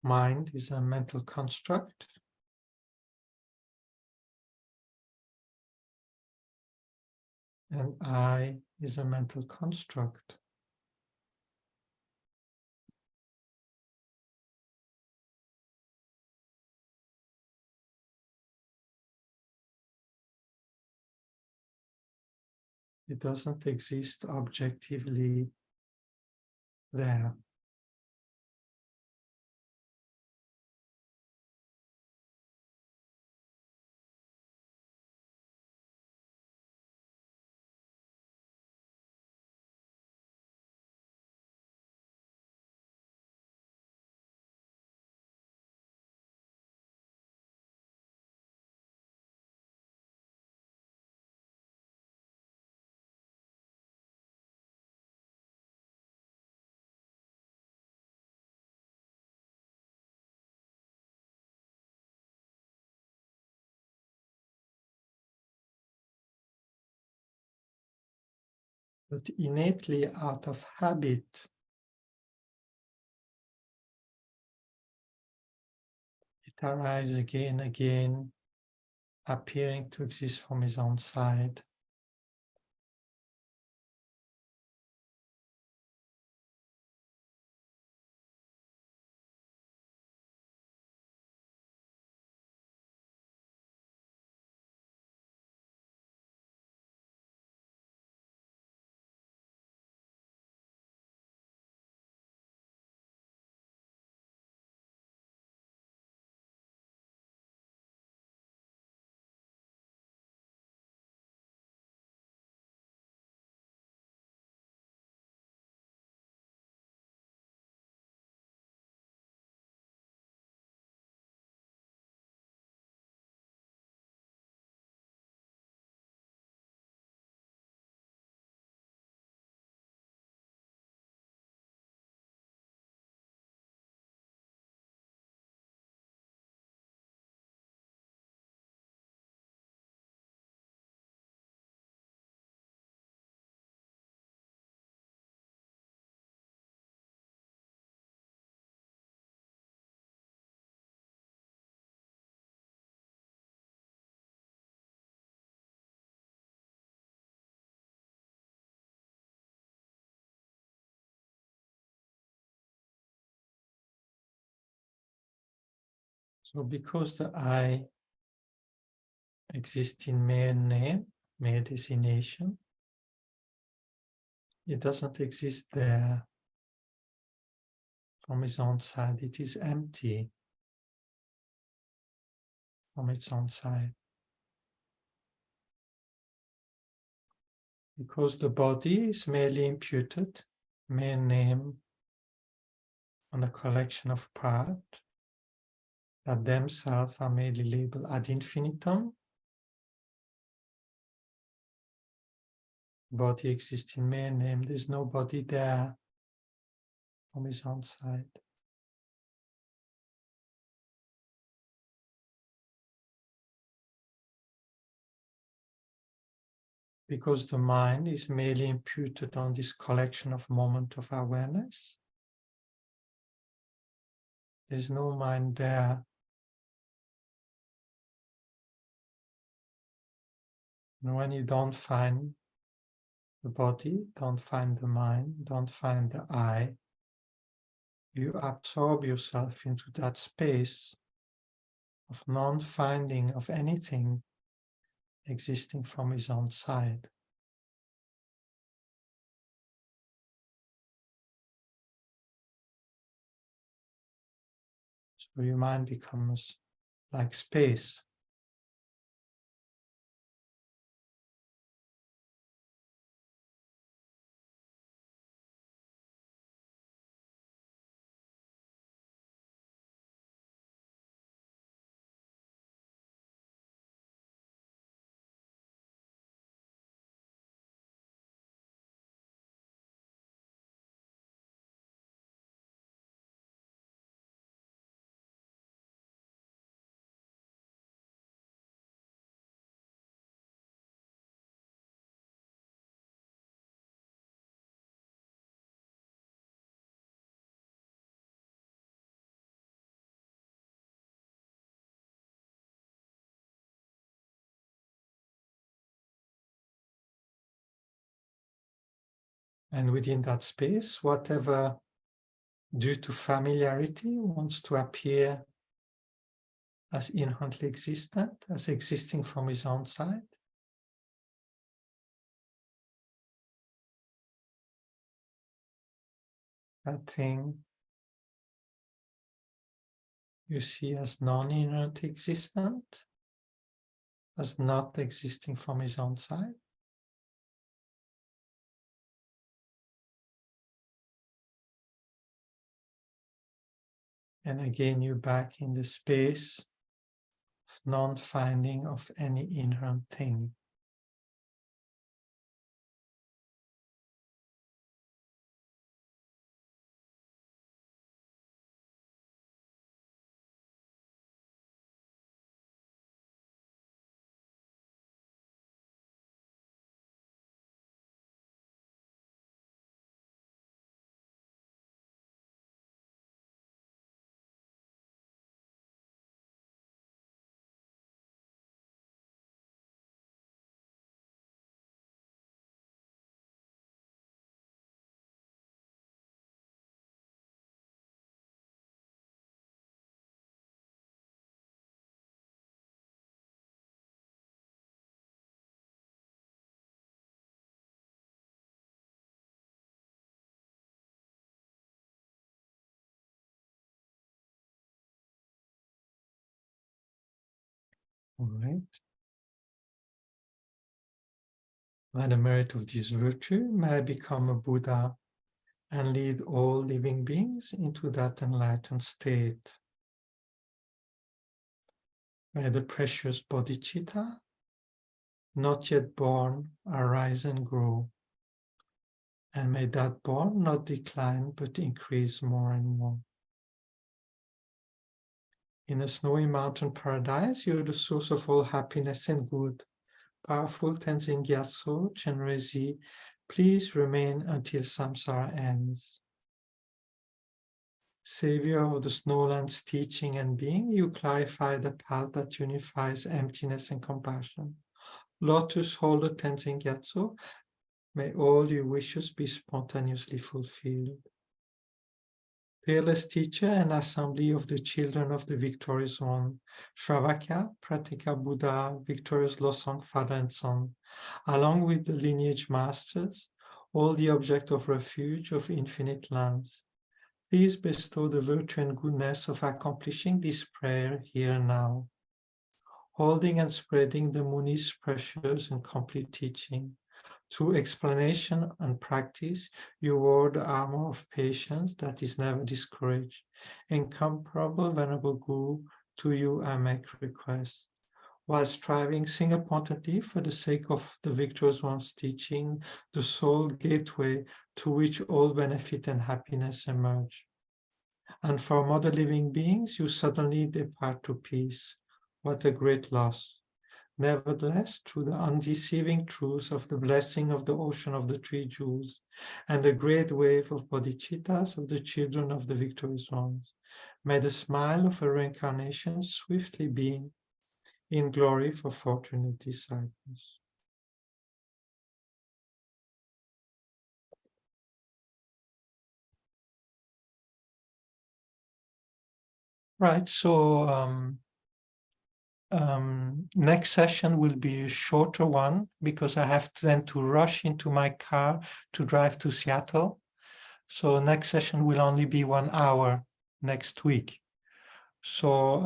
Mind is a mental construct. And I is a mental construct. It doesn't exist objectively there. But innately, out of habit, it arises again and again, appearing to exist from his own side. So because the I exists in mere name, mere designation, it doesn't exist there from his own side. It is empty. from its own side. Because the body is merely imputed, mere name on a collection of parts that themselves are merely labeled ad infinitum. Body exists in mere name, there's no body there from his own side. Because the mind is merely imputed on this collection of moments of awareness, there's no mind there. And when you don't find the body, don't find the mind, don't find the I, you absorb yourself into that space of non-finding of anything existing from his own side. So your mind becomes like space. And within that space, whatever due to familiarity wants to appear as inherently existent, as existing from his own side, that thing you see as non-inherent existent, as not existing from his own side. And again, you're back in the space of non-finding of any inherent thing. All right. By the merit of this virtue, may I become a Buddha and lead all living beings into that enlightened state. May the precious Bodhicitta, not yet born, arise and grow. And may that born not decline, but increase more and more. In a snowy mountain paradise, you are the source of all happiness and good. Powerful Tenzin Gyatso, Chenrezig, please remain until samsara ends. Savior of the snowlands teaching and being, you clarify the path that unifies emptiness and compassion. Lotus holder Tenzin Gyatso, may all your wishes be spontaneously fulfilled. Fearless teacher and assembly of the children of the victorious one, Shravakya, Pratika Buddha, victorious Losang, father and son, along with the lineage masters, all the object of refuge of infinite lands. Please bestow the virtue and goodness of accomplishing this prayer here and now. holding and spreading the Muni's precious and complete teaching. Through explanation and practice, you wore the armor of patience that is never discouraged. Incomparable Venerable Guru, to you I make request. While striving single-pointedly for the sake of the victorious one's teaching, the sole gateway to which all benefit and happiness emerge. And for other living beings, you suddenly depart to peace. What a great loss. Nevertheless, through the undeceiving truth of the blessing of the ocean of the three jewels and the great wave of bodhicittas of the children of the victorious ones, may the smile of a reincarnation swiftly beam in glory for fortunate disciples. Right, so next session will be a shorter one because I have then to rush into my car to drive to Seattle. So next session will only be 1 hour next week. So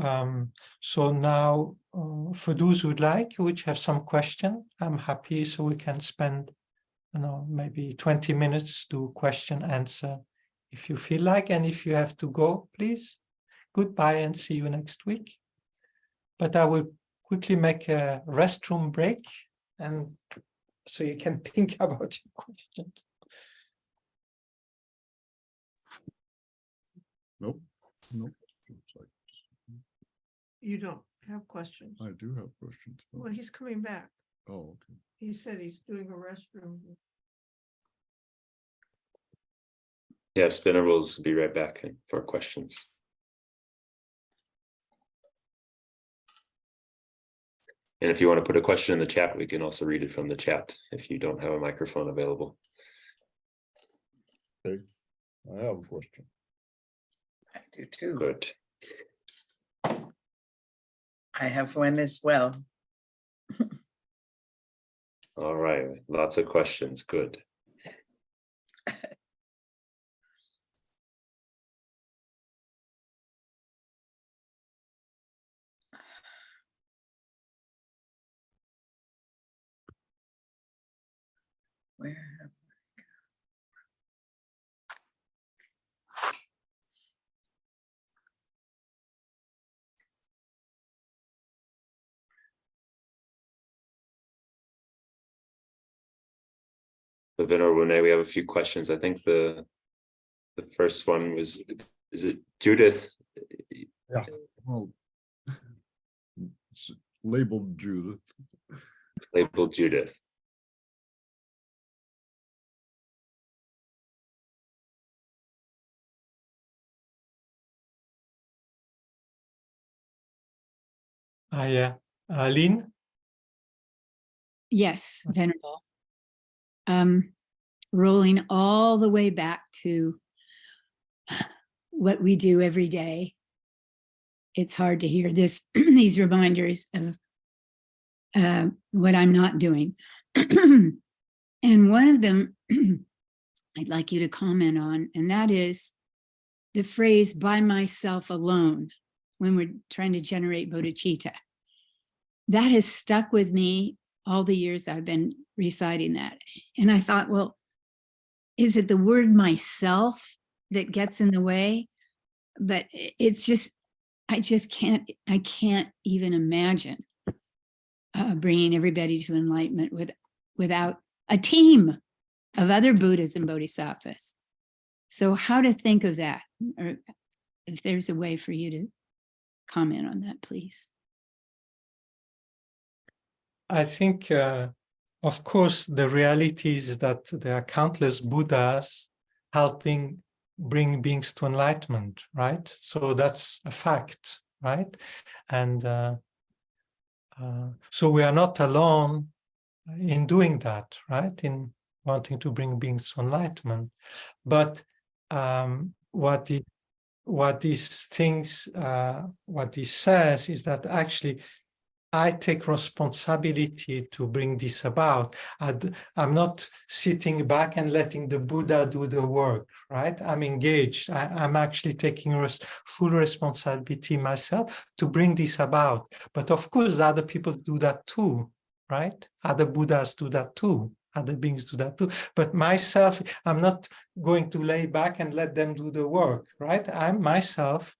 so now for those who'd like, which have some question, I'm happy so we can spend, maybe 20 minutes to question answer if you feel like, and if you have to go, please, goodbye and see you next week. But I will quickly make a restroom break, and so you can think about your questions. Nope. You don't have questions? I do have questions. Well, he's coming back. Oh, okay. He said he's doing a restroom. Yes, Venerables will be right back for questions. And if you want to put a question in the chat, we can also read it from the chat if you don't have a microphone available. Okay. I have a question. I do too. Good. I have one as well. All right, lots of questions. Good. Where? So Venerable René, we have a few questions. I think the first one was, is it Judith? Yeah. Well, it's labeled Judith. Labeled Judith. Yeah. Lynn? Yes, Venerable. Rolling all the way back to what we do every day. It's hard to hear these reminders of what I'm not doing. And one of them I'd like you to comment on, and that is the phrase "by myself alone" when we're trying to generate bodhicitta. That has stuck with me all the years I've been reciting that. And I thought, well, is it the word myself that gets in the way? But it's just, I can't even imagine bringing everybody to enlightenment without a team of other Buddhas and Bodhisattvas. So how to think of that, or if there's a way for you to comment on that, please. I think, of course, the reality is that there are countless Buddhas helping bring beings to enlightenment, right? So that's a fact, right? And so we are not alone in doing that, right? In wanting to bring beings to enlightenment. But what this says is that actually I take responsibility to bring this about. I'm not sitting back and letting the Buddha do the work, right? I'm engaged. I'm actually taking full responsibility myself to bring this about. But of course, other people do that too, right? Other Buddhas do that too. Other beings do that too. But myself, I'm not going to lay back and let them do the work, right? I'm myself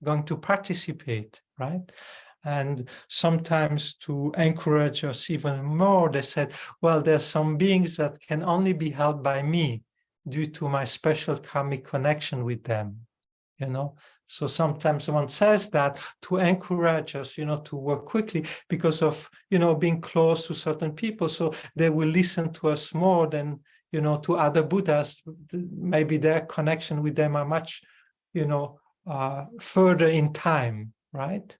going to participate, right? And sometimes to encourage us even more, they said, well, there's some beings that can only be helped by me due to my special karmic connection with them, you know? So sometimes one says that to encourage us, you know, to work quickly because of, you know, being close to certain people. So they will listen to us more than, you know, to other Buddhas. Maybe their connection with them are much, you know, further in time, right?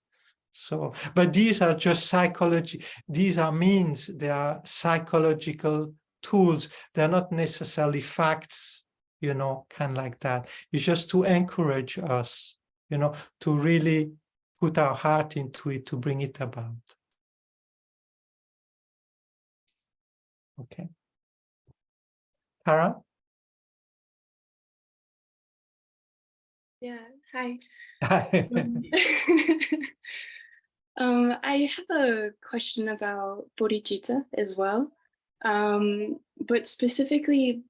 So, but these are just psychology. These are means. They are psychological tools. They're not necessarily facts, you know, kind of like that. It's just to encourage us, you know, to really put our heart into it, to bring it about. Okay. Tara? Yeah, hi. Hi. I have a question about bodhicitta as well. But specifically,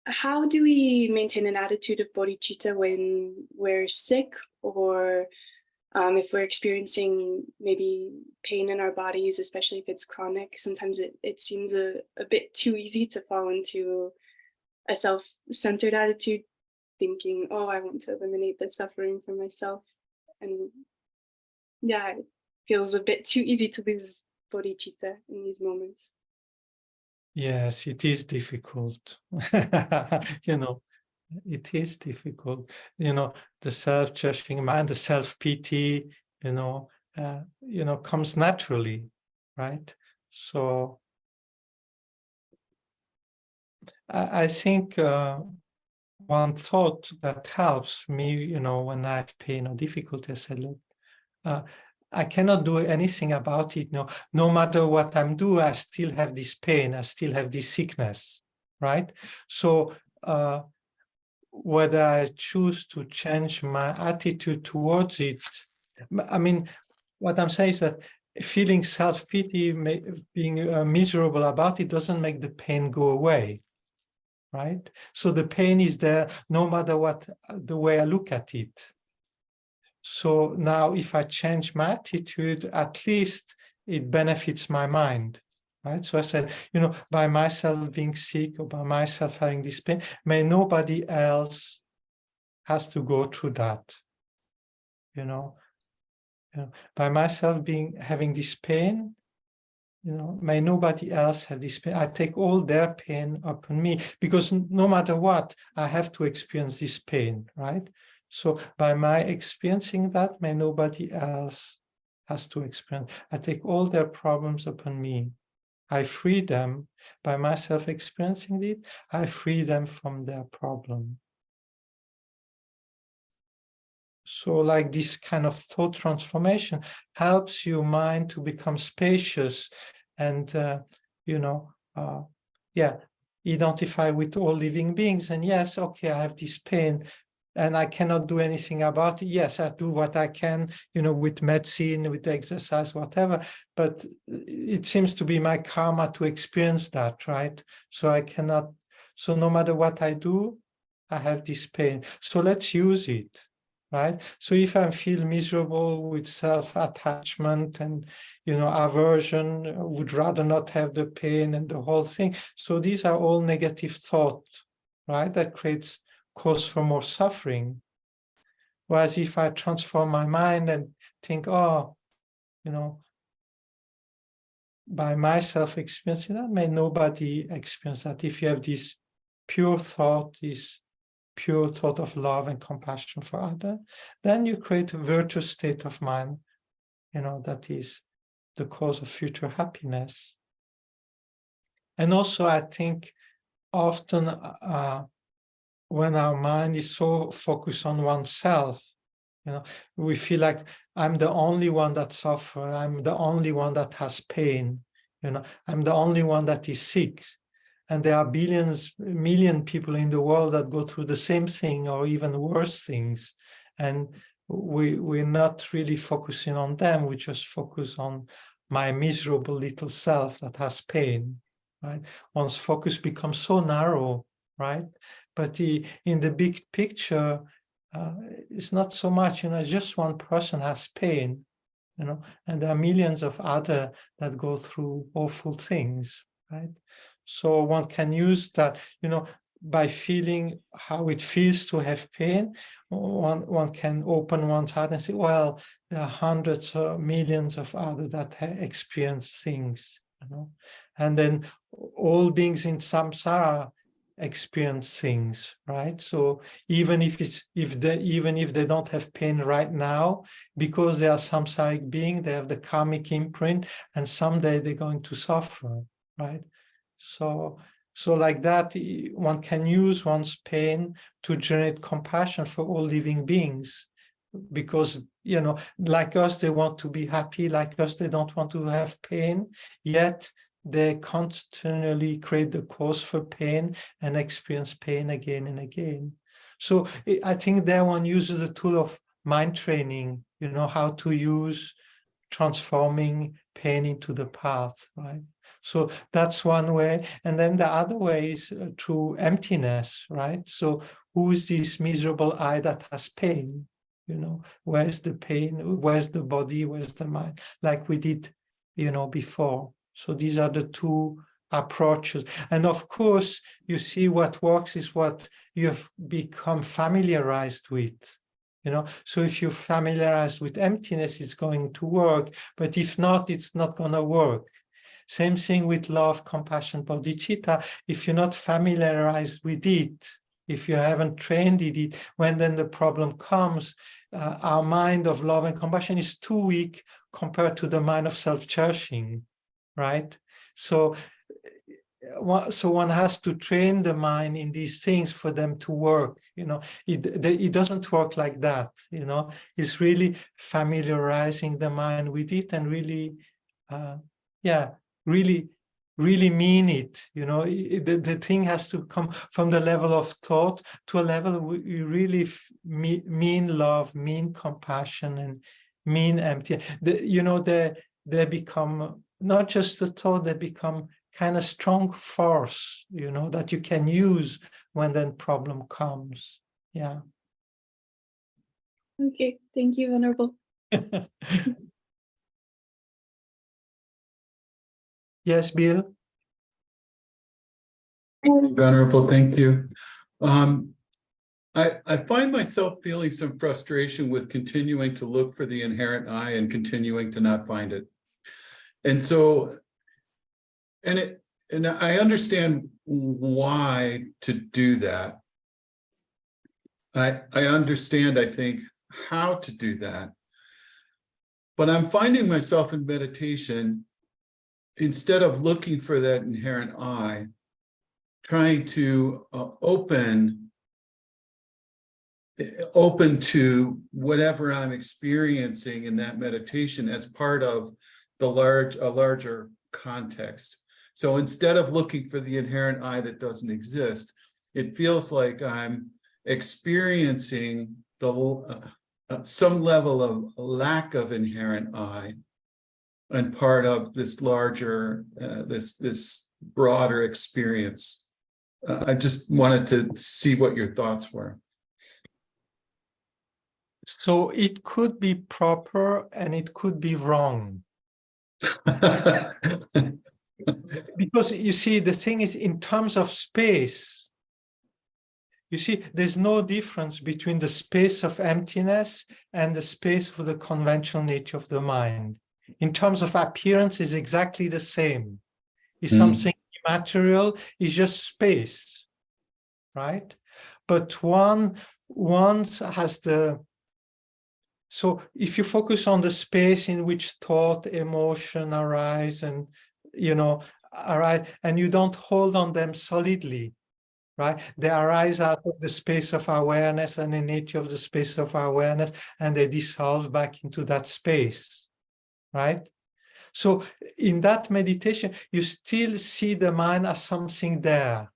how do we maintain an attitude of bodhicitta when we're sick or if we're experiencing maybe pain in our bodies, especially if it's chronic? Sometimes it seems a bit too easy to fall into a self-centered attitude, thinking, oh, I want to eliminate the suffering for myself. And yeah, it feels a bit too easy to lose bodhicitta in these moments. Yes, it is difficult. You know, it is difficult. You know, the self-judging mind, the self-pity, you know, comes naturally, right? So I think one thought that helps me, you know, when I have pain or difficulty, I said, look, I cannot do anything about it. No matter what I'm doing, I still have this pain. I still have this sickness, right? So whether I choose to change my attitude towards it, I mean, what I'm saying is that feeling self-pity, being miserable about it doesn't make the pain go away, right? So the pain is there no matter what, the way I look at it. So now if I change my attitude, at least it benefits my mind, right? So I said, you know, by myself being sick or by myself having this pain, may nobody else has to go through that, you know. By myself having this pain, you know, may nobody else have this pain. I take all their pain upon me because no matter what, I have to experience this pain, right? So by my experiencing that, may nobody else has to experience. I take all their problems upon me. I free them by myself experiencing it. I free them from their problem. So like this kind of thought transformation helps your mind to become spacious and, identify with all living beings. And yes, okay, I have this pain and I cannot do anything about it. Yes, I do what I can, you know, with medicine, with exercise, whatever, but it seems to be my karma to experience that, right? So I cannot, so no matter what I do, I have this pain. So let's use it. Right. So if I feel miserable with self-attachment and, you know, aversion, would rather not have the pain and the whole thing. So these are all negative thoughts, right? That creates cause for more suffering. Whereas if I transform my mind and think, oh, you know, by myself experiencing that, may nobody experience that. If you have this pure thought, this pure thought of love and compassion for others, then you create a virtuous state of mind, you know, that is the cause of future happiness. And also, I think often when our mind is so focused on oneself, You know, we feel like I'm the only one that suffers. I'm the only one that has pain. You know, I'm the only one that is sick. And there are million people in the world that go through the same thing or even worse things. And we're not really focusing on them. We just focus on my miserable little self that has pain, right? One's focus becomes so narrow, right? But in the big picture, it's not so much, you know, just one person has pain, you know, and there are millions of other that go through awful things, right? So one can use that, you know, by feeling how it feels to have pain, one can open one's heart and say, well, there are hundreds or millions of others that experience things, you know, and then all beings in samsara experience things, right? So even if they don't have pain right now, because they are samsaric being, they have the karmic imprint, and someday they're going to suffer, right? So like that, one can use one's pain to generate compassion for all living beings, because, you know, like us, they want to be happy, like us, they don't want to have pain, yet they continually create the cause for pain and experience pain again and again. So I think there one uses the tool of mind training, you know, how to use transforming pain into the path, right? So that's one way. And then the other way is through emptiness, right? So who is this miserable I that has pain? You know, where's the pain? Where's the body? Where's the mind? Like we did, you know, before. So these are the two approaches. And of course, you see what works is what you have become familiarized with. You know, so if you're familiarized with emptiness, it's going to work. But if not, it's not going to work. Same thing with love, compassion, bodhicitta. If you're not familiarized with it, if you haven't trained it, when then the problem comes, our mind of love and compassion is too weak compared to the mind of self-cherishing, right? So one has to train the mind in these things for them to work. You know, it doesn't work like that. You know, it's really familiarizing the mind with it and really, really mean it. You know, the thing has to come from the level of thought to a level where you really mean love, mean compassion, and mean empty. You know, they become not just the thought; they become kind of strong force, you know, that you can use when then problem comes. Yeah. Okay, thank you, Venerable. Yes, Bill? Venerable, thank you. I find myself feeling some frustration with continuing to look for the inherent I and continuing to not find it. And so, and I understand why to do that. I understand, I think, how to do that. But I'm finding myself in meditation, instead of looking for that inherent I, trying to open to whatever I'm experiencing in that meditation as part of a larger context. So instead of looking for the inherent I that doesn't exist, it feels like I'm experiencing some level of lack of inherent I, and part of this larger, this broader experience. I just wanted to see what your thoughts were. So it could be proper and it could be wrong. Because you see, the thing is, in terms of space, you see, there's no difference between the space of emptiness and the space of the conventional nature of the mind. In terms of appearance, is exactly the same. It's something immaterial, it's just space, right? But one has the, so if you focus on the space in which thought, emotion arise and, you know, arise, and you don't hold on them solidly, right? They arise out of the space of awareness and the nature of the space of awareness, and they dissolve back into that space, right? So in that meditation, you still see the mind as something there,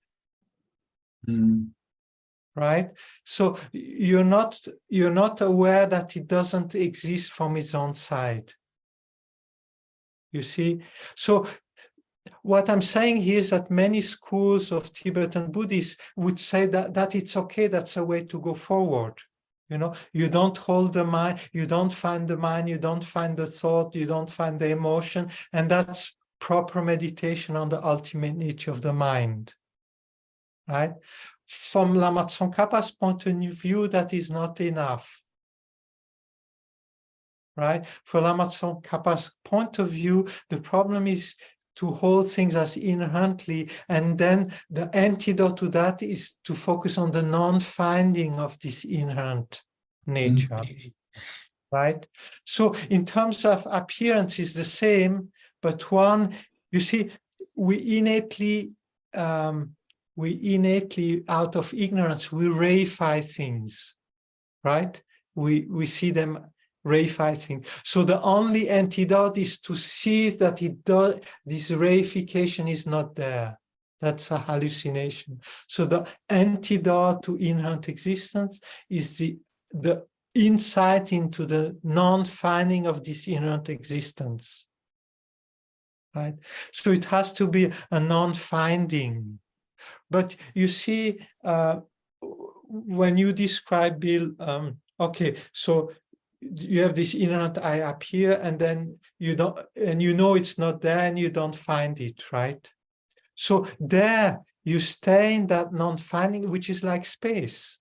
right? So you're not aware that it doesn't exist from its own side. You see? So what I'm saying here is that many schools of Tibetan Buddhists would say that it's okay, that's a way to go forward. You know, you don't hold the mind, you don't find the mind, you don't find the thought, you don't find the emotion, and that's proper meditation on the ultimate nature of the mind, right? From Lama Tsongkhapa's point of view, that is not enough, right? For Lama Tsongkhapa's point of view, the problem is to hold things as inherently, and then the antidote to that is to focus on the non-finding of this inherent nature, right? So in terms of appearance is the same, but one, you see, we innately out of ignorance, we reify things, right? We see them reify things. So the only antidote is to see that this reification is not there. That's a hallucination. So the antidote to inherent existence is the insight into the non-finding of this inherent existence, right? So it has to be a non-finding. But you see, when you describe, Bill, okay, so you have this inherent I up here, and then you don't, and you know it's not there, and you don't find it, right? So there you stay in that non-finding, which is like space,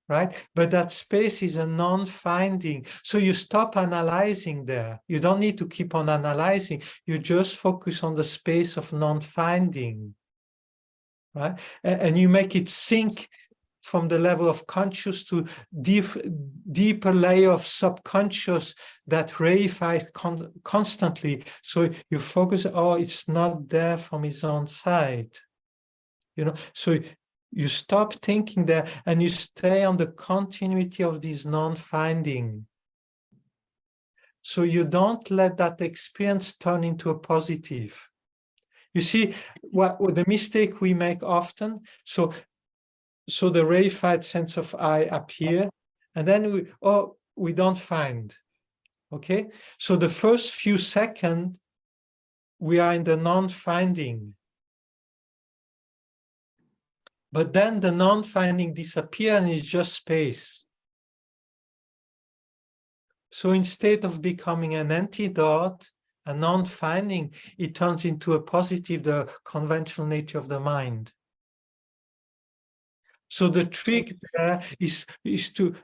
right? But that space is a non-finding. So you stop analyzing there. You don't need to keep on analyzing. You just focus on the space of non-finding, right? And you make it sink from the level of conscious to deeper layer of subconscious that reifies constantly. So you focus, oh, it's not there from its own side. You know, so you stop thinking there and you stay on the continuity of this non-finding. So you don't let that experience turn into a positive. You see, what the mistake we make often, so the reified sense of I appear, and then we don't find, okay? So the first few seconds, we are in the non-finding. But then the non-finding disappears and it's just space. So instead of becoming an antidote, a non-finding, it turns into a positive, the conventional nature of the mind. So the trick there is to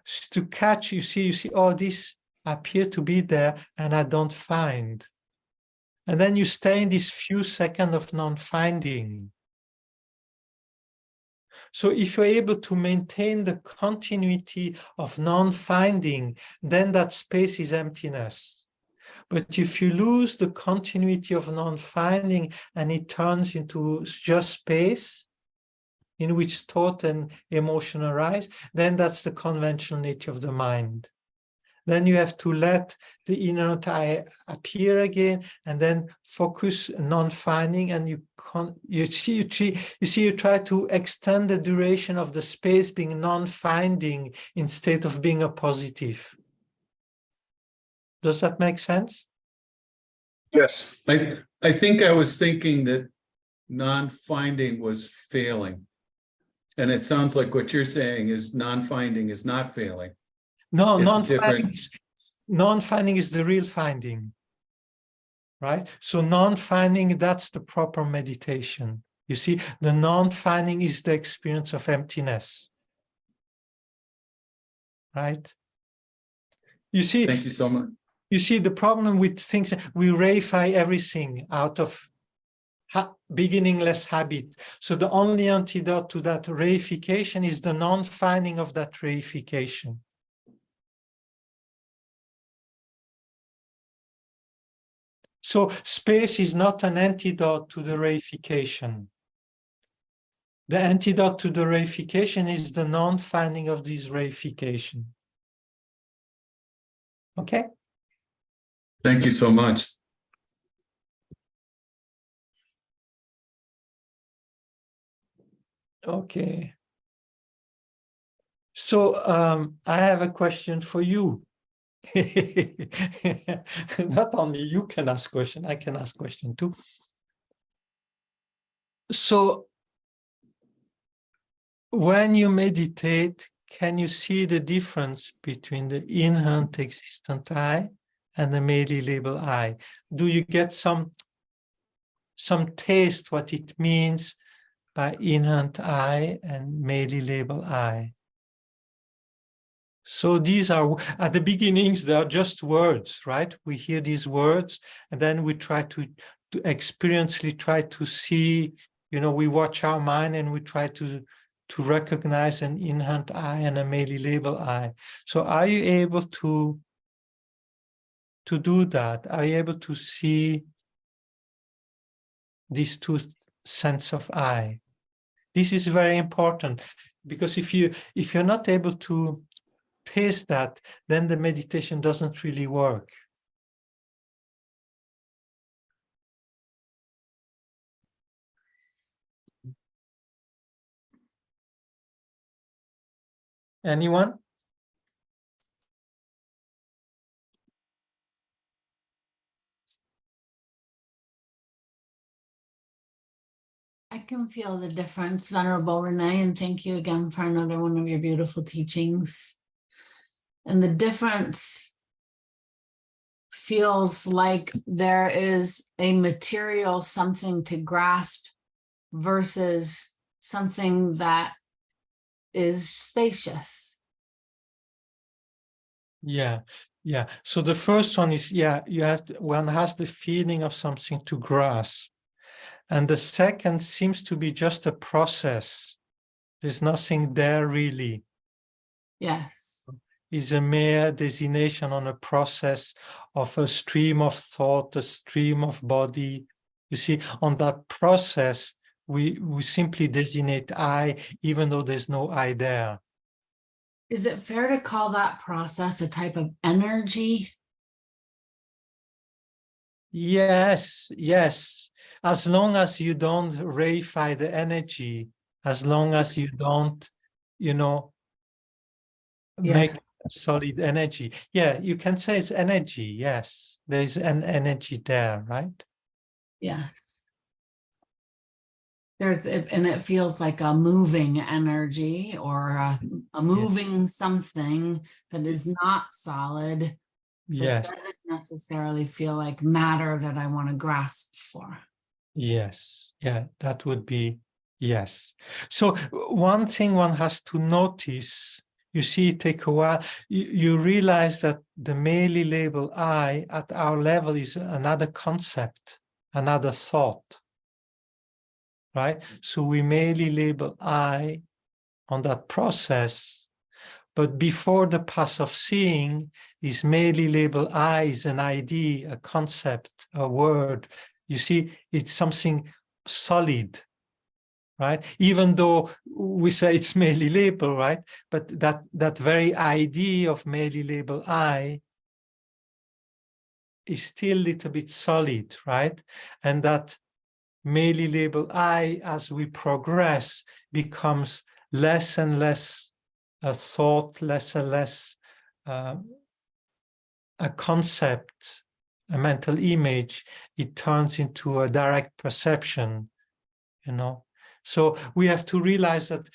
catch, you see, oh, this appear to be there and I don't find. And then you stay in this few seconds of non-finding. So if you're able to maintain the continuity of non-finding, then that space is emptiness. But if you lose the continuity of non-finding and it turns into just space in which thought and emotion arise, then that's the conventional nature of the mind. Then you have to let the inner I appear again, and then focus non-finding, and you try to extend the duration of the space being non-finding instead of being a positive. Does that make sense? Yes, I think I was thinking that non-finding was failing. And it sounds like what you're saying is non-finding is not failing. No, It's non-finding is the real finding, right? So non-finding, that's the proper meditation. You see, the non-finding is the experience of emptiness, right? You see, Thank you so much. You see, the problem with things, we reify everything out of beginningless habit. So the only antidote to that reification is the non-finding of that reification. So space is not an antidote to the reification. The antidote to the reification is the non-finding of this reification. Okay? Thank you so much. Okay. So I have a question for you. Not only you can ask question, I can ask question too. So when you meditate, can you see the difference between the inherent existent I and the merely labeled I? Do you get some taste what it means by inherent I and merely labeled I? So these are, at the beginnings, they are just words, right? We hear these words, and then we try to experientially try to see, you know, we watch our mind and we try to recognize an inherent I and a merely labeled I. So are you able to do that? Are you able to see these two sense of I? This is very important, because if you're not able to taste that, then the meditation doesn't really work. Anyone? I can feel the difference, Venerable René, and thank you again for another one of your beautiful teachings. And the difference feels like there is a material, something to grasp versus something that is spacious. Yeah. So the first one is, one has the feeling of something to grasp. And the second seems to be just a process. There's nothing there really. Yes. Is a mere designation on a process of a stream of thought, a stream of body. You see, on that process, we simply designate I, even though there's no I there. Is it fair to call that process a type of energy? Yes. As long as you don't reify the energy, as long as you don't, make solid energy. Yeah, you can say it's energy. Yes, there's an energy there, right? Yes. And it feels like a moving energy or a moving something that is not solid. Yes. That doesn't necessarily feel like matter that I want to grasp for. Yes. Yeah, that would be yes. So one thing one has to notice, you see, it take a while, you realize that the merely labeled I at our level is another concept, another thought, right? So we merely label I on that process, but before the path of seeing is merely labeled I is an idea, a concept, a word. You see, it's something solid, right? Even though we say it's merely label, right? But that very idea of merely label I is still a little bit solid, right? And that merely label I, as we progress, becomes less and less a thought, less and less a concept, a mental image. It turns into a direct perception, So we have to realize that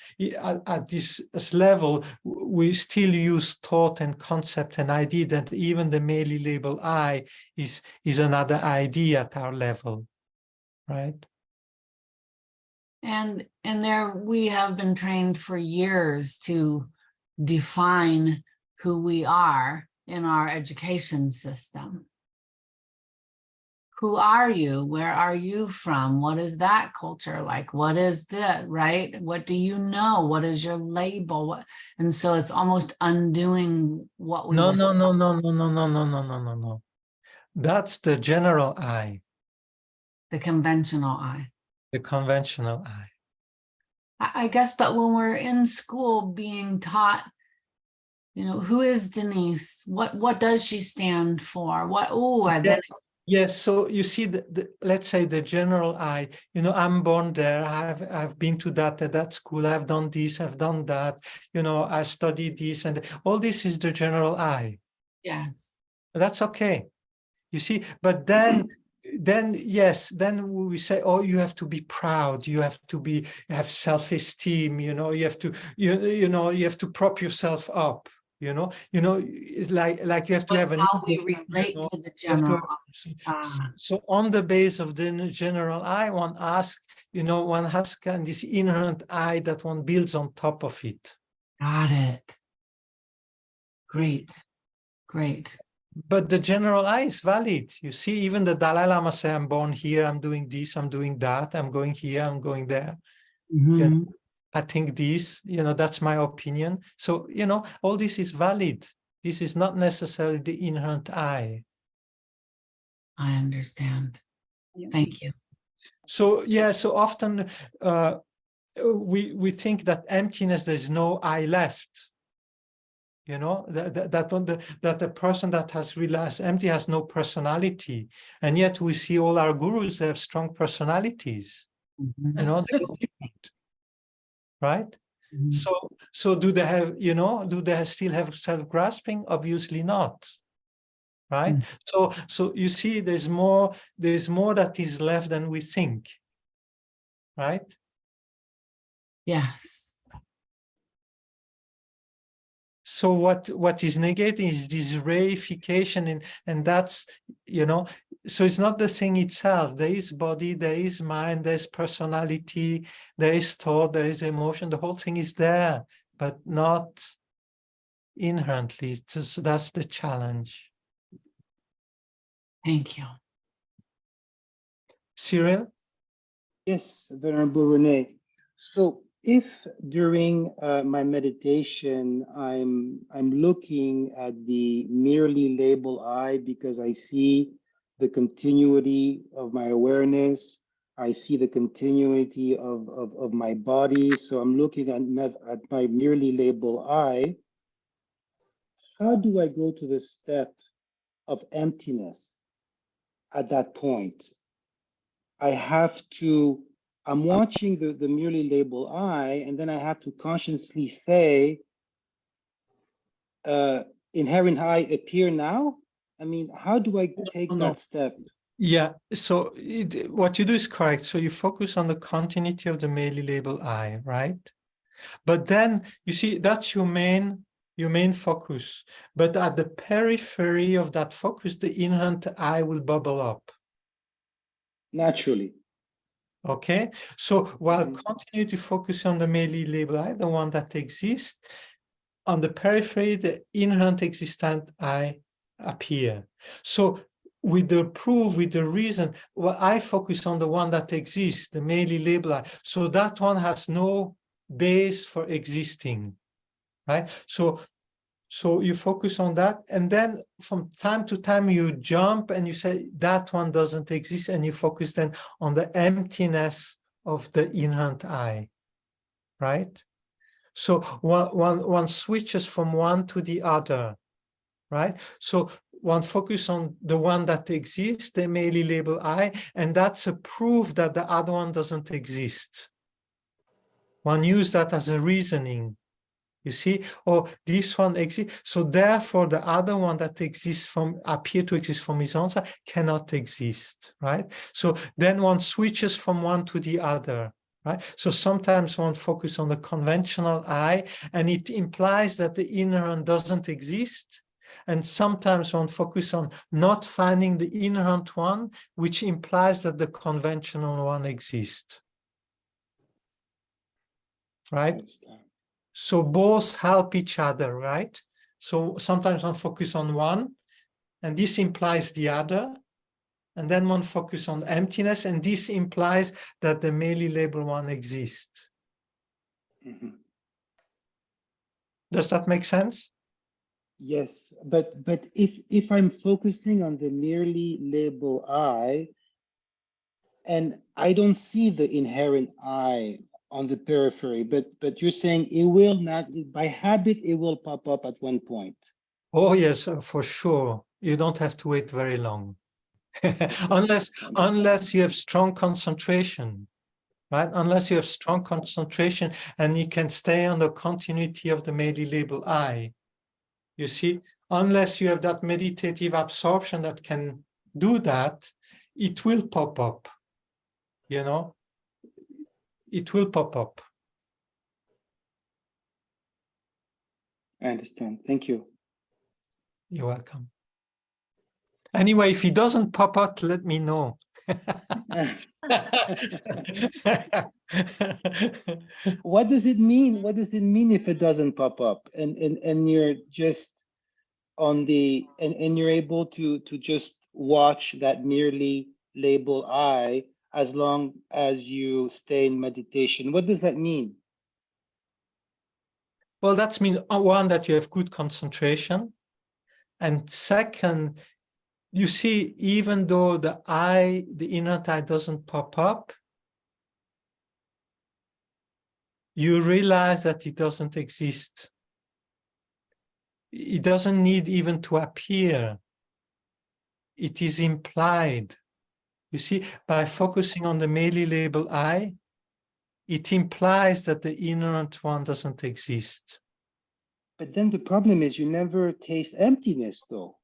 at this level, we still use thought and concept and idea, that even the merely labeled I is another idea at our level, right? And there we have been trained for years to define who we are in our education system. Who are you? Where are you from? What is that culture like? What is that, right? What do you know? What is your label? And so it's almost undoing what we No. That's the general I. The conventional I. The conventional I. I guess, but when we're in school being taught, you know, who is Denise? What does she stand for? What, oh, and then Yes, so you see, let's say the general I, you know, I'm born there, I've been to that school, I've done this, I've done that, you know, I studied this, and all this is the general I. yes. That's okay. You see, but then yes, then we say, oh, you have to be proud, you have to have self-esteem, you know, you have to, you know, you have to prop yourself up. You know, it's like you have to have an How we ego, relate you know, to the you have to general. have- so on the base of the general I, one asks, you know, one has kind of this inherent I that one builds on top of it. Got it. Great. Great. But the general I is valid. You see, even the Dalai Lama say, I'm born here, I'm doing this, I'm doing that, I'm going here, I'm going there. Mhm. You know, I think this, you know, that's my opinion. So, you know, all this is valid. This is not necessarily the inherent I. I understand. Yeah. Thank you. So, yeah, so often we think that emptiness, there's no I left. You know, that the person that has realized empty has no personality. And yet we see all our gurus, they have strong personalities. Mhm. You know, they're different, right? Mhm. So do they have, you know, do they still have self-grasping? Obviously not, right? So you see, there's more that is left than we think, right? Yes. So what is negating is this reification, and that's, you know, so it's not the thing itself. There is body, there is mind, there's personality, there is thought, there is emotion. The whole thing is there, but not inherently. So that's the challenge. Thank you. Cyril? Yes, Venerable René. So if during my meditation I'm looking at the merely label I because I see the continuity of my awareness, I see the continuity of my body. So I'm looking at my merely label I. How do I go to the step of emptiness at that point? I have to, I'm watching the merely label I, and then I have to consciously say, inherent I appear now? I mean, how do I take No. that step? Yeah, so what you do is correct. So you focus on the continuity of the merely label I, right? But then you see, that's your main focus. But at the periphery of that focus, the inherent I will bubble up. Naturally. Okay, so while continue to focus on the merely label I, the one that exists, on the periphery, the inherent existent I appear. So with the proof, with the reason, well, I focus on the one that exists, the merely label I. So that one has no base for existing, right? So you focus on that, and then from time to time you jump and you say that one doesn't exist, and you focus then on the emptiness of the inherent I, right? So one switches from one to the other, right? So one focus on the one that exists, the merely label I, and that's a proof that the other one doesn't exist. One use that as a reasoning. You see, or this one exists, so therefore the other one that exists appear to exist from his own side cannot exist, right? So then one switches from one to the other, right? So sometimes one focuses on the conventional I, and it implies that the inherent doesn't exist. And sometimes one focuses on not finding the inherent one, which implies that the conventional one exists, right? So both help each other, right? So sometimes one focus on one, and this implies the other. And then one focus on emptiness, and this implies that the merely label one exists. Does that make sense? Yes, but if I'm focusing on the merely label I, and I don't see the inherent I on the periphery, but you're saying it will not, by habit, it will pop up at one point. Oh yes, for sure. You don't have to wait very long. unless you have strong concentration, right? Unless you have strong concentration and you can stay on the continuity of the merely labeled I. You see, unless you have that meditative absorption that can do that, it will pop up, you know? It will pop up. I understand. Thank you. You're welcome. Anyway, if it doesn't pop out, let me know. What does it mean? What does it mean if it doesn't pop up and you're just on the and you're able to just watch that merely label I as long as you stay in meditation? What does that mean? Well, that's mean one, that you have good concentration, and second, you see, even though the I, the inner I, doesn't pop up, you realize that it doesn't exist. It doesn't need even to appear. It is implied. You see, by focusing on the merely labeled I, it implies that the inherent one doesn't exist. But then the problem is you never taste emptiness though,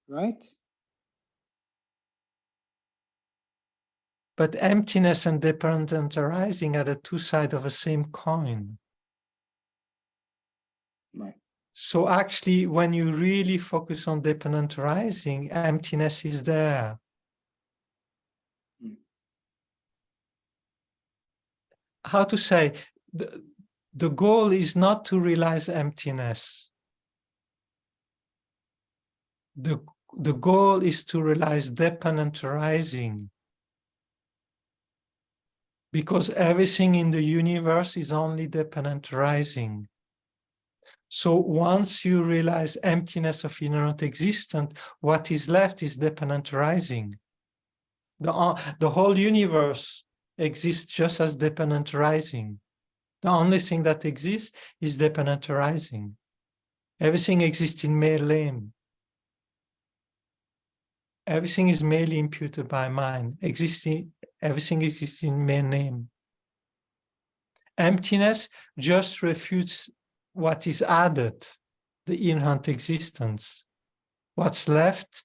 right? But emptiness and dependent arising are the two sides of the same coin. Right. So actually, when you really focus on dependent arising, emptiness is there. How to say, the goal is not to realize emptiness. The goal is to realize dependent arising. Because everything in the universe is only dependent arising. So once you realize emptiness of inherent existence, what is left is dependent arising. The whole universe exists just as dependent arising. The only thing that exists is dependent arising. Everything exists in mere name. Everything is merely imputed by mind. Everything exists in mere name. Emptiness just refutes what is added, the inherent existence. What's left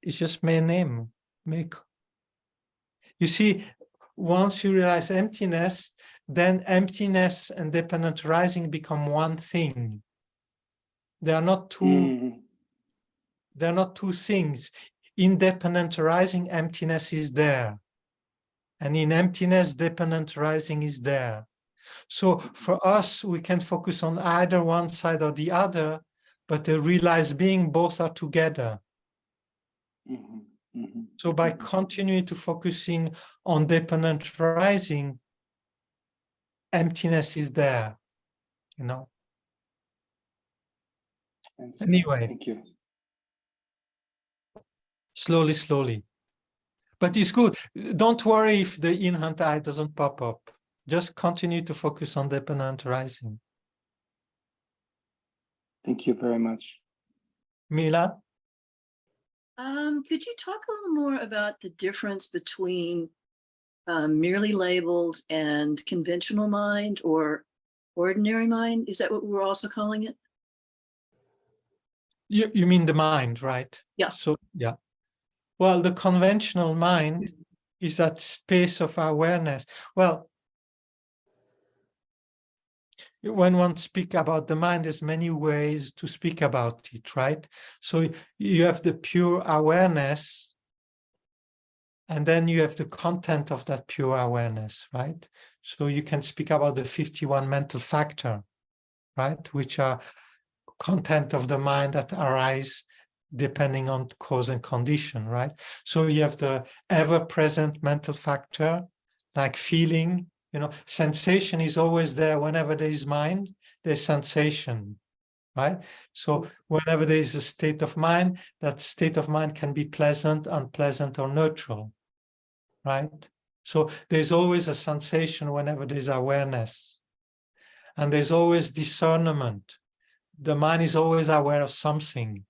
is just mere name. You see, once you realize emptiness, then emptiness and dependent arising become one thing. They are not two. They're not two things. In dependent arising, emptiness is there. And in emptiness, dependent arising is there. So for us, we can focus on either one side or the other, but the realized being, both are together. So by continuing to focusing on dependent arising, emptiness is there, you know. Anyway. Thank you. Slowly, slowly. But it's good. Don't worry if the inherent I doesn't pop up. Just continue to focus on dependent arising. Thank you very much. Mila? Could you talk a little more about the difference between merely labeled and conventional mind or ordinary mind? Is that what we're also calling it? You mean the mind, right? Yeah. So, yeah. Well, the conventional mind is that space of awareness. Well, when one speaks about the mind, there's many ways to speak about it, right? So you have the pure awareness, and then you have the content of that pure awareness, right? So you can speak about the 51 mental factor, right? Which are content of the mind that arise depending on cause and condition, right? So you have the ever-present mental factor, like feeling, you know, sensation is always there. Whenever there is mind, there's sensation, right? So whenever there is a state of mind, that state of mind can be pleasant, unpleasant, or neutral, right? So there's always a sensation whenever there's awareness. And there's always discernment. The mind is always aware of something.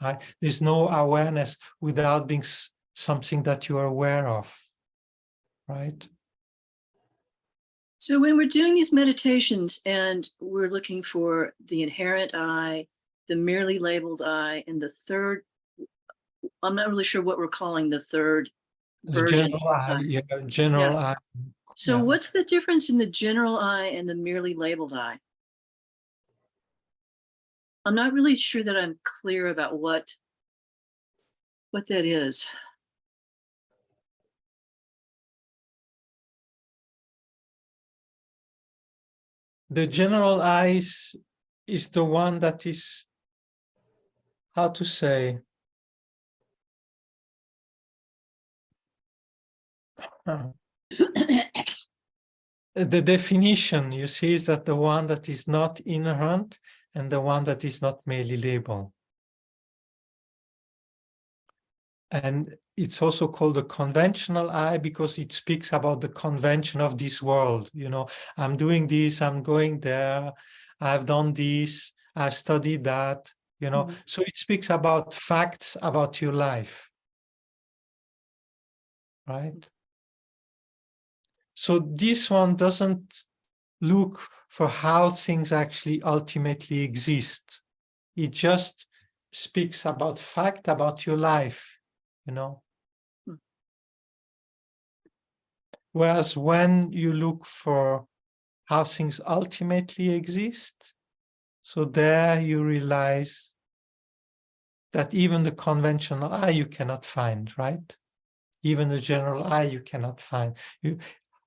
Right? There's no awareness without being something that you are aware of. Right? So when we're doing these meditations and we're looking for the inherent I, the merely labeled I, and the third, I'm not really sure what we're calling the third The version. general I, yeah, general I. So yeah. what's the difference in the general I and the merely labeled I? I'm not really sure that I'm clear about what that is. The general I is the one that is, how to say, the definition, you see, is that the one that is not inherent and the one that is not merely labeled. And it's also called the conventional I because it speaks about the convention of this world. You know, I'm doing this, I'm going there, I've done this, I've studied that, you know. So it speaks about facts about your life, right? So this one doesn't look for how things actually ultimately exist. It just speaks about fact about your life, you know. Whereas when you look for how things ultimately exist, so there you realize that even the conventional I you cannot find, right? Even the general I you cannot find.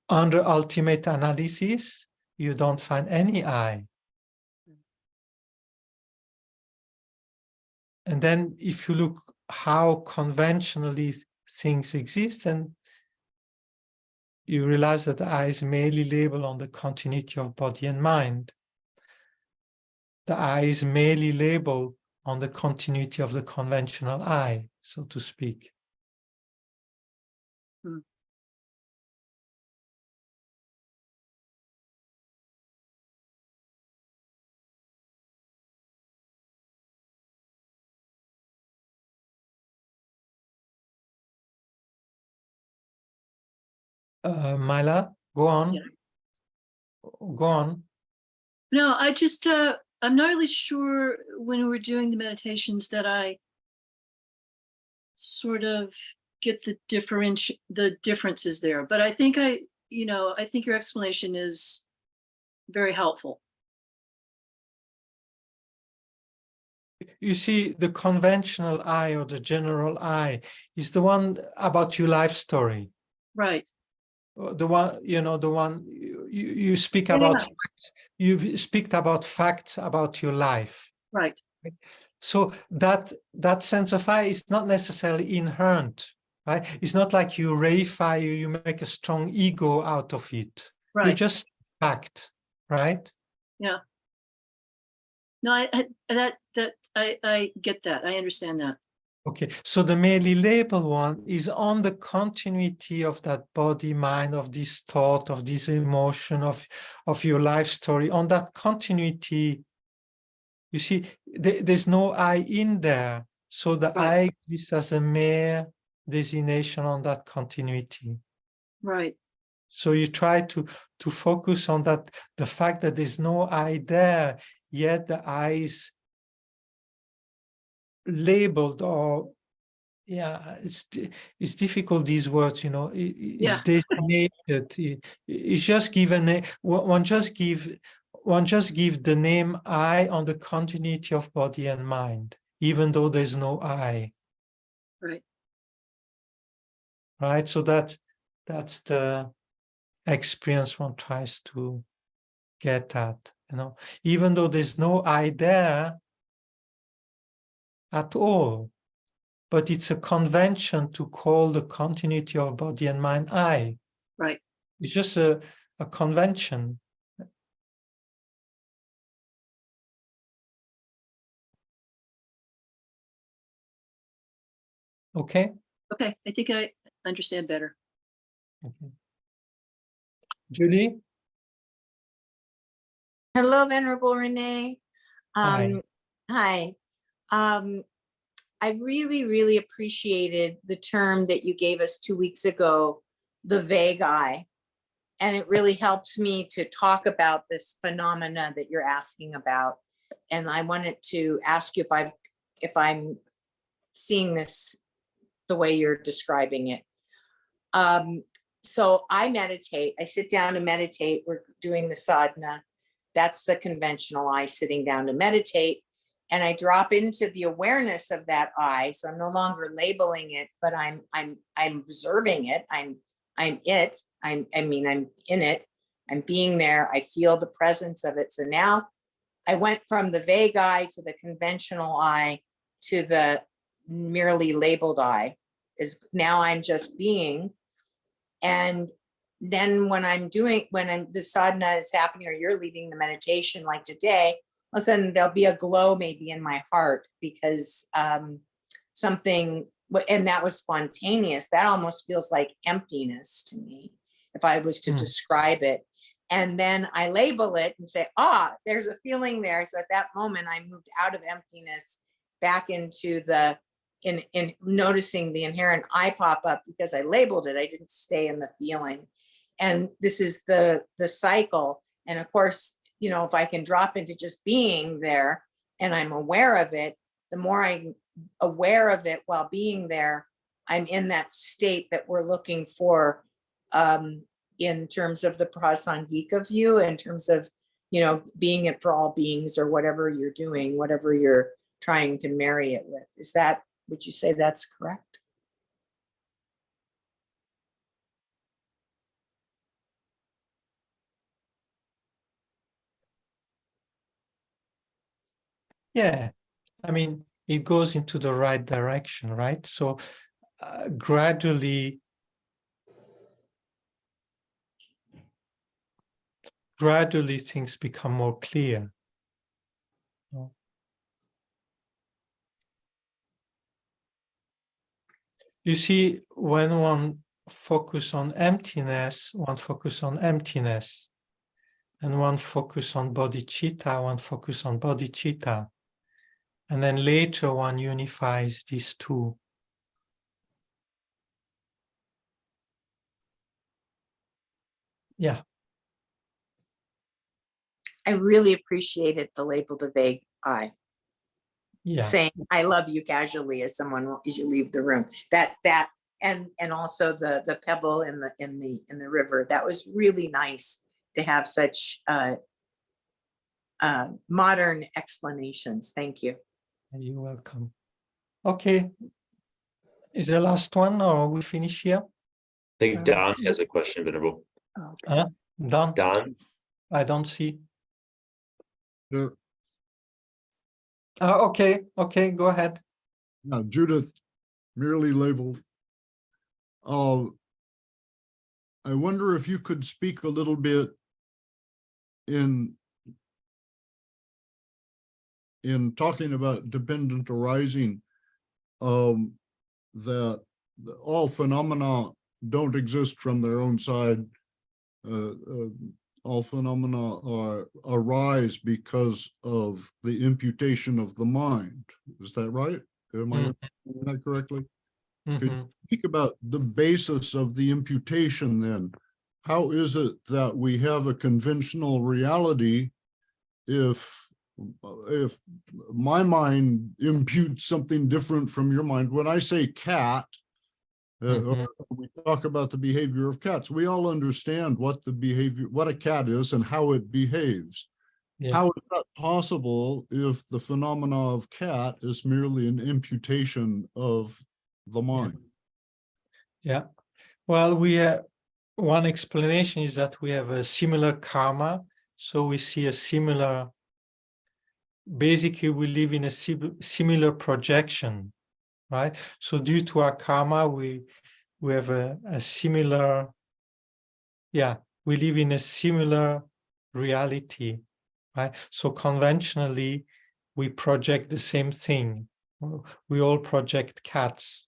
Under ultimate analysis, you don't find any I. And then if you look how conventionally things exist, and you realize that the I is merely labeled on the continuity of body and mind. The I is merely labeled on the continuity of the conventional I, so to speak. Myla, go on. Go on. No, I just, I'm not really sure when we're doing the meditations that I sort of get the differences there. But I think I think your explanation is very helpful. You see, the conventional I or the general I is the one about your life story. Right. The one, you know, the one you speak about. Facts. You speak about facts about your life. Right. So that sense of I is not necessarily inherent, right? It's not like you reify, you make a strong ego out of it. Right. You just fact, right? Yeah. No, I get that. I understand that. Okay, so the merely labeled one is on the continuity of that body, mind, of this thought, of this emotion, of your life story. On that continuity, you see, there's no I in there. So the I exists as a mere designation on that continuity. Right. So you try to focus on that, the fact that there's no I there, yet the I is labeled, or it's difficult, these words, you know. It's designated. It's just given. One just give the name I on the continuity of body and mind, even though there's no I. Right. Right. So that's the experience one tries to get at. You know, even though there's no I there at all. But it's a convention to call the continuity of body and mind I. Right. It's just a convention. Okay? Okay, I think I understand better. Okay. Julie? Hello, Venerable René. Hi. Hi. I really, really appreciated the term that you gave us 2 weeks ago, the vague eye. And it really helps me to talk about this phenomena that you're asking about. And I wanted to ask you if I'm seeing this the way you're describing it. So I meditate, I sit down to meditate. We're doing the sadhana. That's the conventional eye, sitting down to meditate. And I drop into the awareness of that eye. So I'm no longer labeling it, but I'm observing it. I'm it. I'm in it. I'm being there. I feel the presence of it. So now I went from the vague eye to the conventional eye to the merely labeled eye. Now I'm just being. And then when the sadhana is happening, or you're leading the meditation like today, all of a sudden there'll be a glow maybe in my heart because something, and that was spontaneous. That almost feels like emptiness to me, if I was to describe it. And then I label it and say, there's a feeling there. So at that moment, I moved out of emptiness back into in noticing the inherent I pop up because I labeled it. I didn't stay in the feeling. And this is the cycle. And of course, if I can drop into just being there and I'm aware of it, the more I'm aware of it while being there, I'm in that state that we're looking for in terms of the prasangika view, in terms of, being it for all beings or whatever you're doing, whatever you're trying to marry it with. Would you say that's correct? Yeah, it goes into the right direction, right? So gradually things become more clear. You see, when one focus on emptiness, one focus on emptiness, and one focus on bodhicitta, one focus on bodhicitta, and then later one unifies these two. Yeah. I really appreciated the label, the vague eye. Yeah. Saying I love you casually as you leave the room. And also the pebble in the river. That was really nice to have such modern explanations. Thank you. You're welcome. Okay. Is the last one, or we finish here? I think Don has a question, Venerable. Don? Don? I don't see. Yeah. Okay, go ahead. Now, Judith, merely labeled. I wonder if you could speak a little bit in talking about dependent arising, that all phenomena don't exist from their own side. All phenomena arise because of the imputation of the mind. Is that right? Am I understanding that correctly? Could you speak about the basis of the imputation then? How is it that we have a conventional reality if my mind imputes something different from your mind? When I say cat, we talk about the behavior of cats. We all understand what a cat is and how it behaves. Yeah. How is that possible if the phenomena of cat is merely an imputation of the mind? Yeah. Well, one explanation is that we have a similar karma. So we see a similar, basically we live in a similar projection, right? So due to our karma, we have a similar, we live in a similar reality, right? So conventionally, we project the same thing. We all project cats,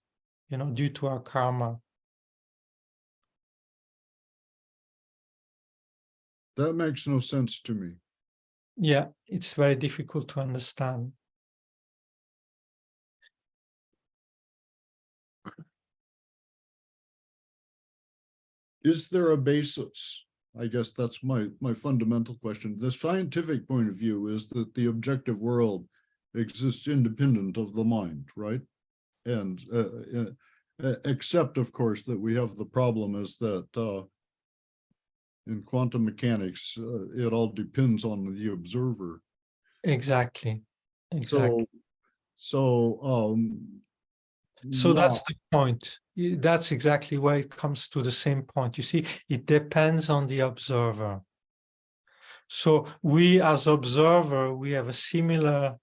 due to our karma. That makes no sense to me. Yeah, it's very difficult to understand. Is there a basis? I guess that's my fundamental question. The scientific point of view is that the objective world exists independent of the mind, right? And except, of course, that we have the problem is that in quantum mechanics, it all depends on the observer. Exactly. Exactly. So So that's now, the point. That's exactly where it comes to the same point. You see, it depends on the observer. So we as observer, we have a similar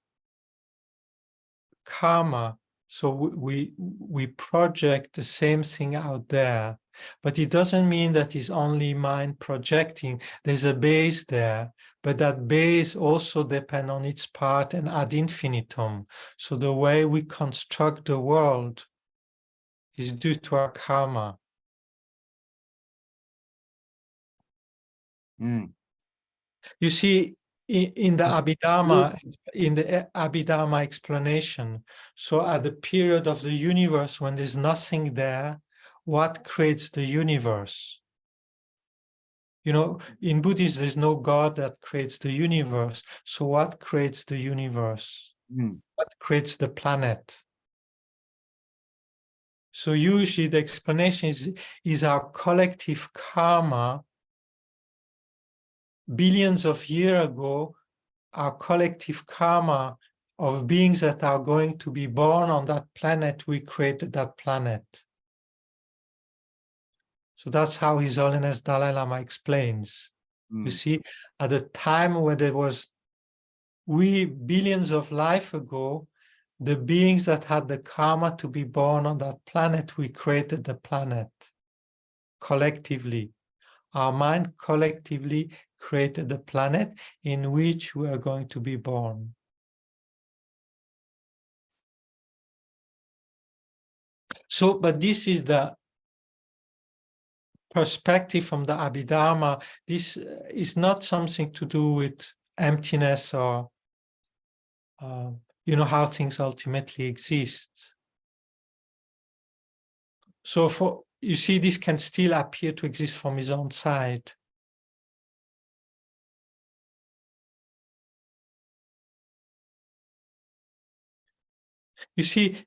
karma. So we project the same thing out there, but it doesn't mean that it's only mind projecting. There's a base there, but that base also depends on its part and ad infinitum. So the way we construct the world is due to our karma. You see, in the Abhidharma explanation, so at the period of the universe when there's nothing there, what creates the universe? You know, in Buddhism, there's no God that creates the universe. So what creates the universe? What creates the planet? So usually the explanation is our collective karma. Billions of years ago, our collective karma of beings that are going to be born on that planet, we created that planet. So that's how His Holiness Dalai Lama explains. You see, at a time where there was, billions of life ago, the beings that had the karma to be born on that planet, we created the planet collectively. Our mind collectively created the planet in which we are going to be born. So, but this is the perspective from the Abhidharma. This is not something to do with emptiness or, you know, how things ultimately exist. So you see, this can still appear to exist from his own side. You see,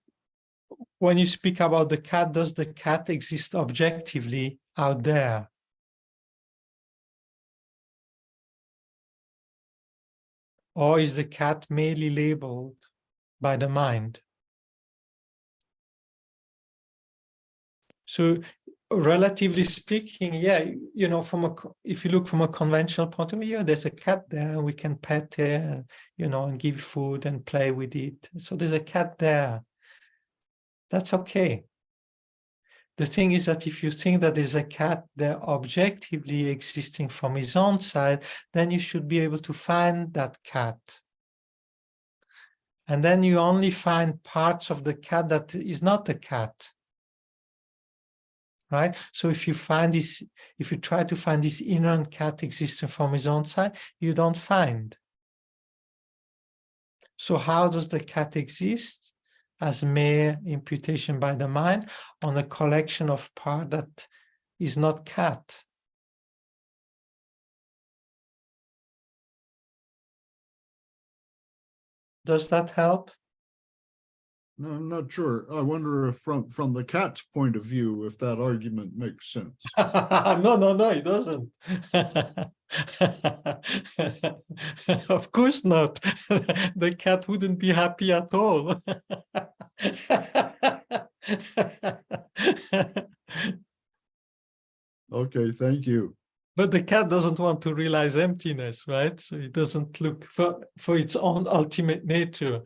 when you speak about the cat, does the cat exist objectively out there? Or is the cat merely labeled by the mind? So relatively speaking, yeah, you know, if you look from a conventional point of view, there's a cat there and we can pet it, and, you know, and give food and play with it. So there's a cat there. That's okay. The thing is that if you think that there's a cat there objectively existing from his own side, then you should be able to find that cat. And then you only find parts of the cat that is not the cat. Right? So if you try to find this inner cat existing from his own side, you don't find. So how does the cat exist? As mere imputation by the mind on a collection of parts that is not cat. Does that help? No, I'm not sure. I wonder if from the cat's point of view, if that argument makes sense. No, it doesn't. Of course not. The cat wouldn't be happy at all. Okay, thank you. But the cat doesn't want to realize emptiness, right? So it doesn't look for its own ultimate nature.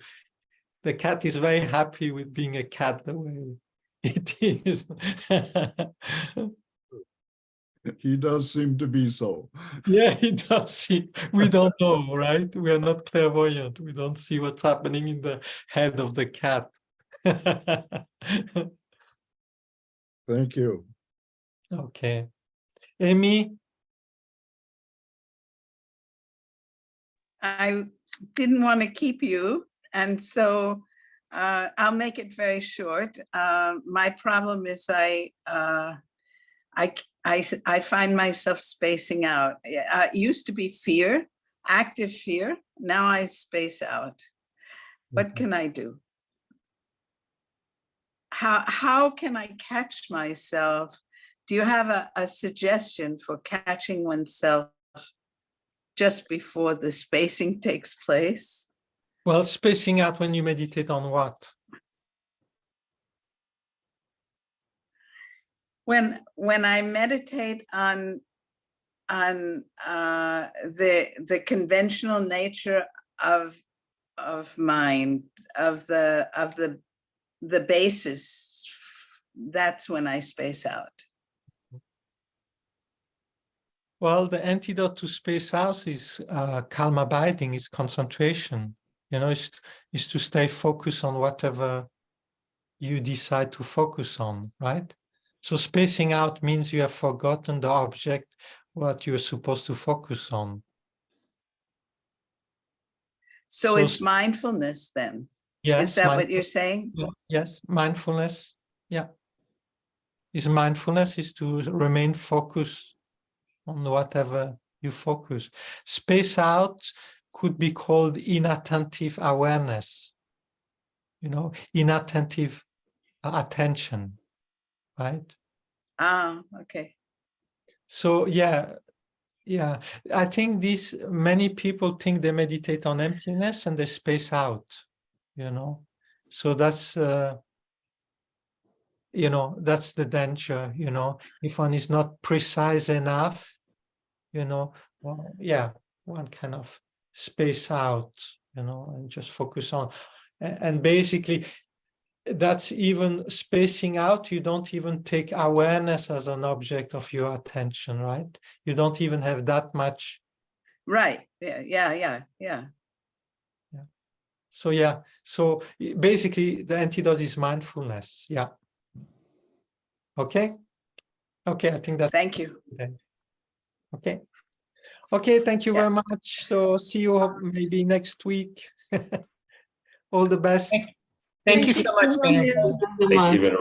The cat is very happy with being a cat the way it is. He does seem to be so. Yeah, he does see. We don't know, right? We are not clairvoyant. We don't see what's happening in the head of the cat. Thank you. Okay. Amy? I didn't want to keep you, and so I'll make it very short. My problem is I find myself spacing out. It used to be fear, active fear. Now I space out. What can I do? How can I catch myself? Do you have a suggestion for catching oneself just before the spacing takes place? Well, spacing out when you meditate on what? When I meditate on the conventional nature of mind, of the basis, that's when I space out. Well, the antidote to space out is calm abiding, is concentration. Is to stay focused on whatever you decide to focus on, right? So spacing out means you have forgotten the object, what you're supposed to focus on. So it's mindfulness then? Yes. Is that what you're saying? Yes, mindfulness. Yeah. Mindfulness is to remain focused on whatever you focus. Space out could be called inattentive awareness, inattentive attention, right? Okay. So yeah, I think many people think they meditate on emptiness and they space out, so that's that's the danger, if one is not precise enough, one kind of space out, and just focus on, and basically that's even spacing out. You don't even take awareness as an object of your attention, right? You don't even have that much. Right. Yeah. So basically the antidote is mindfulness. Yeah. Okay. I think that's. Thank you. Okay. Thank you very much. So see you maybe next week. All the best. Thank you so much, Venerable. Thank you, Venerable.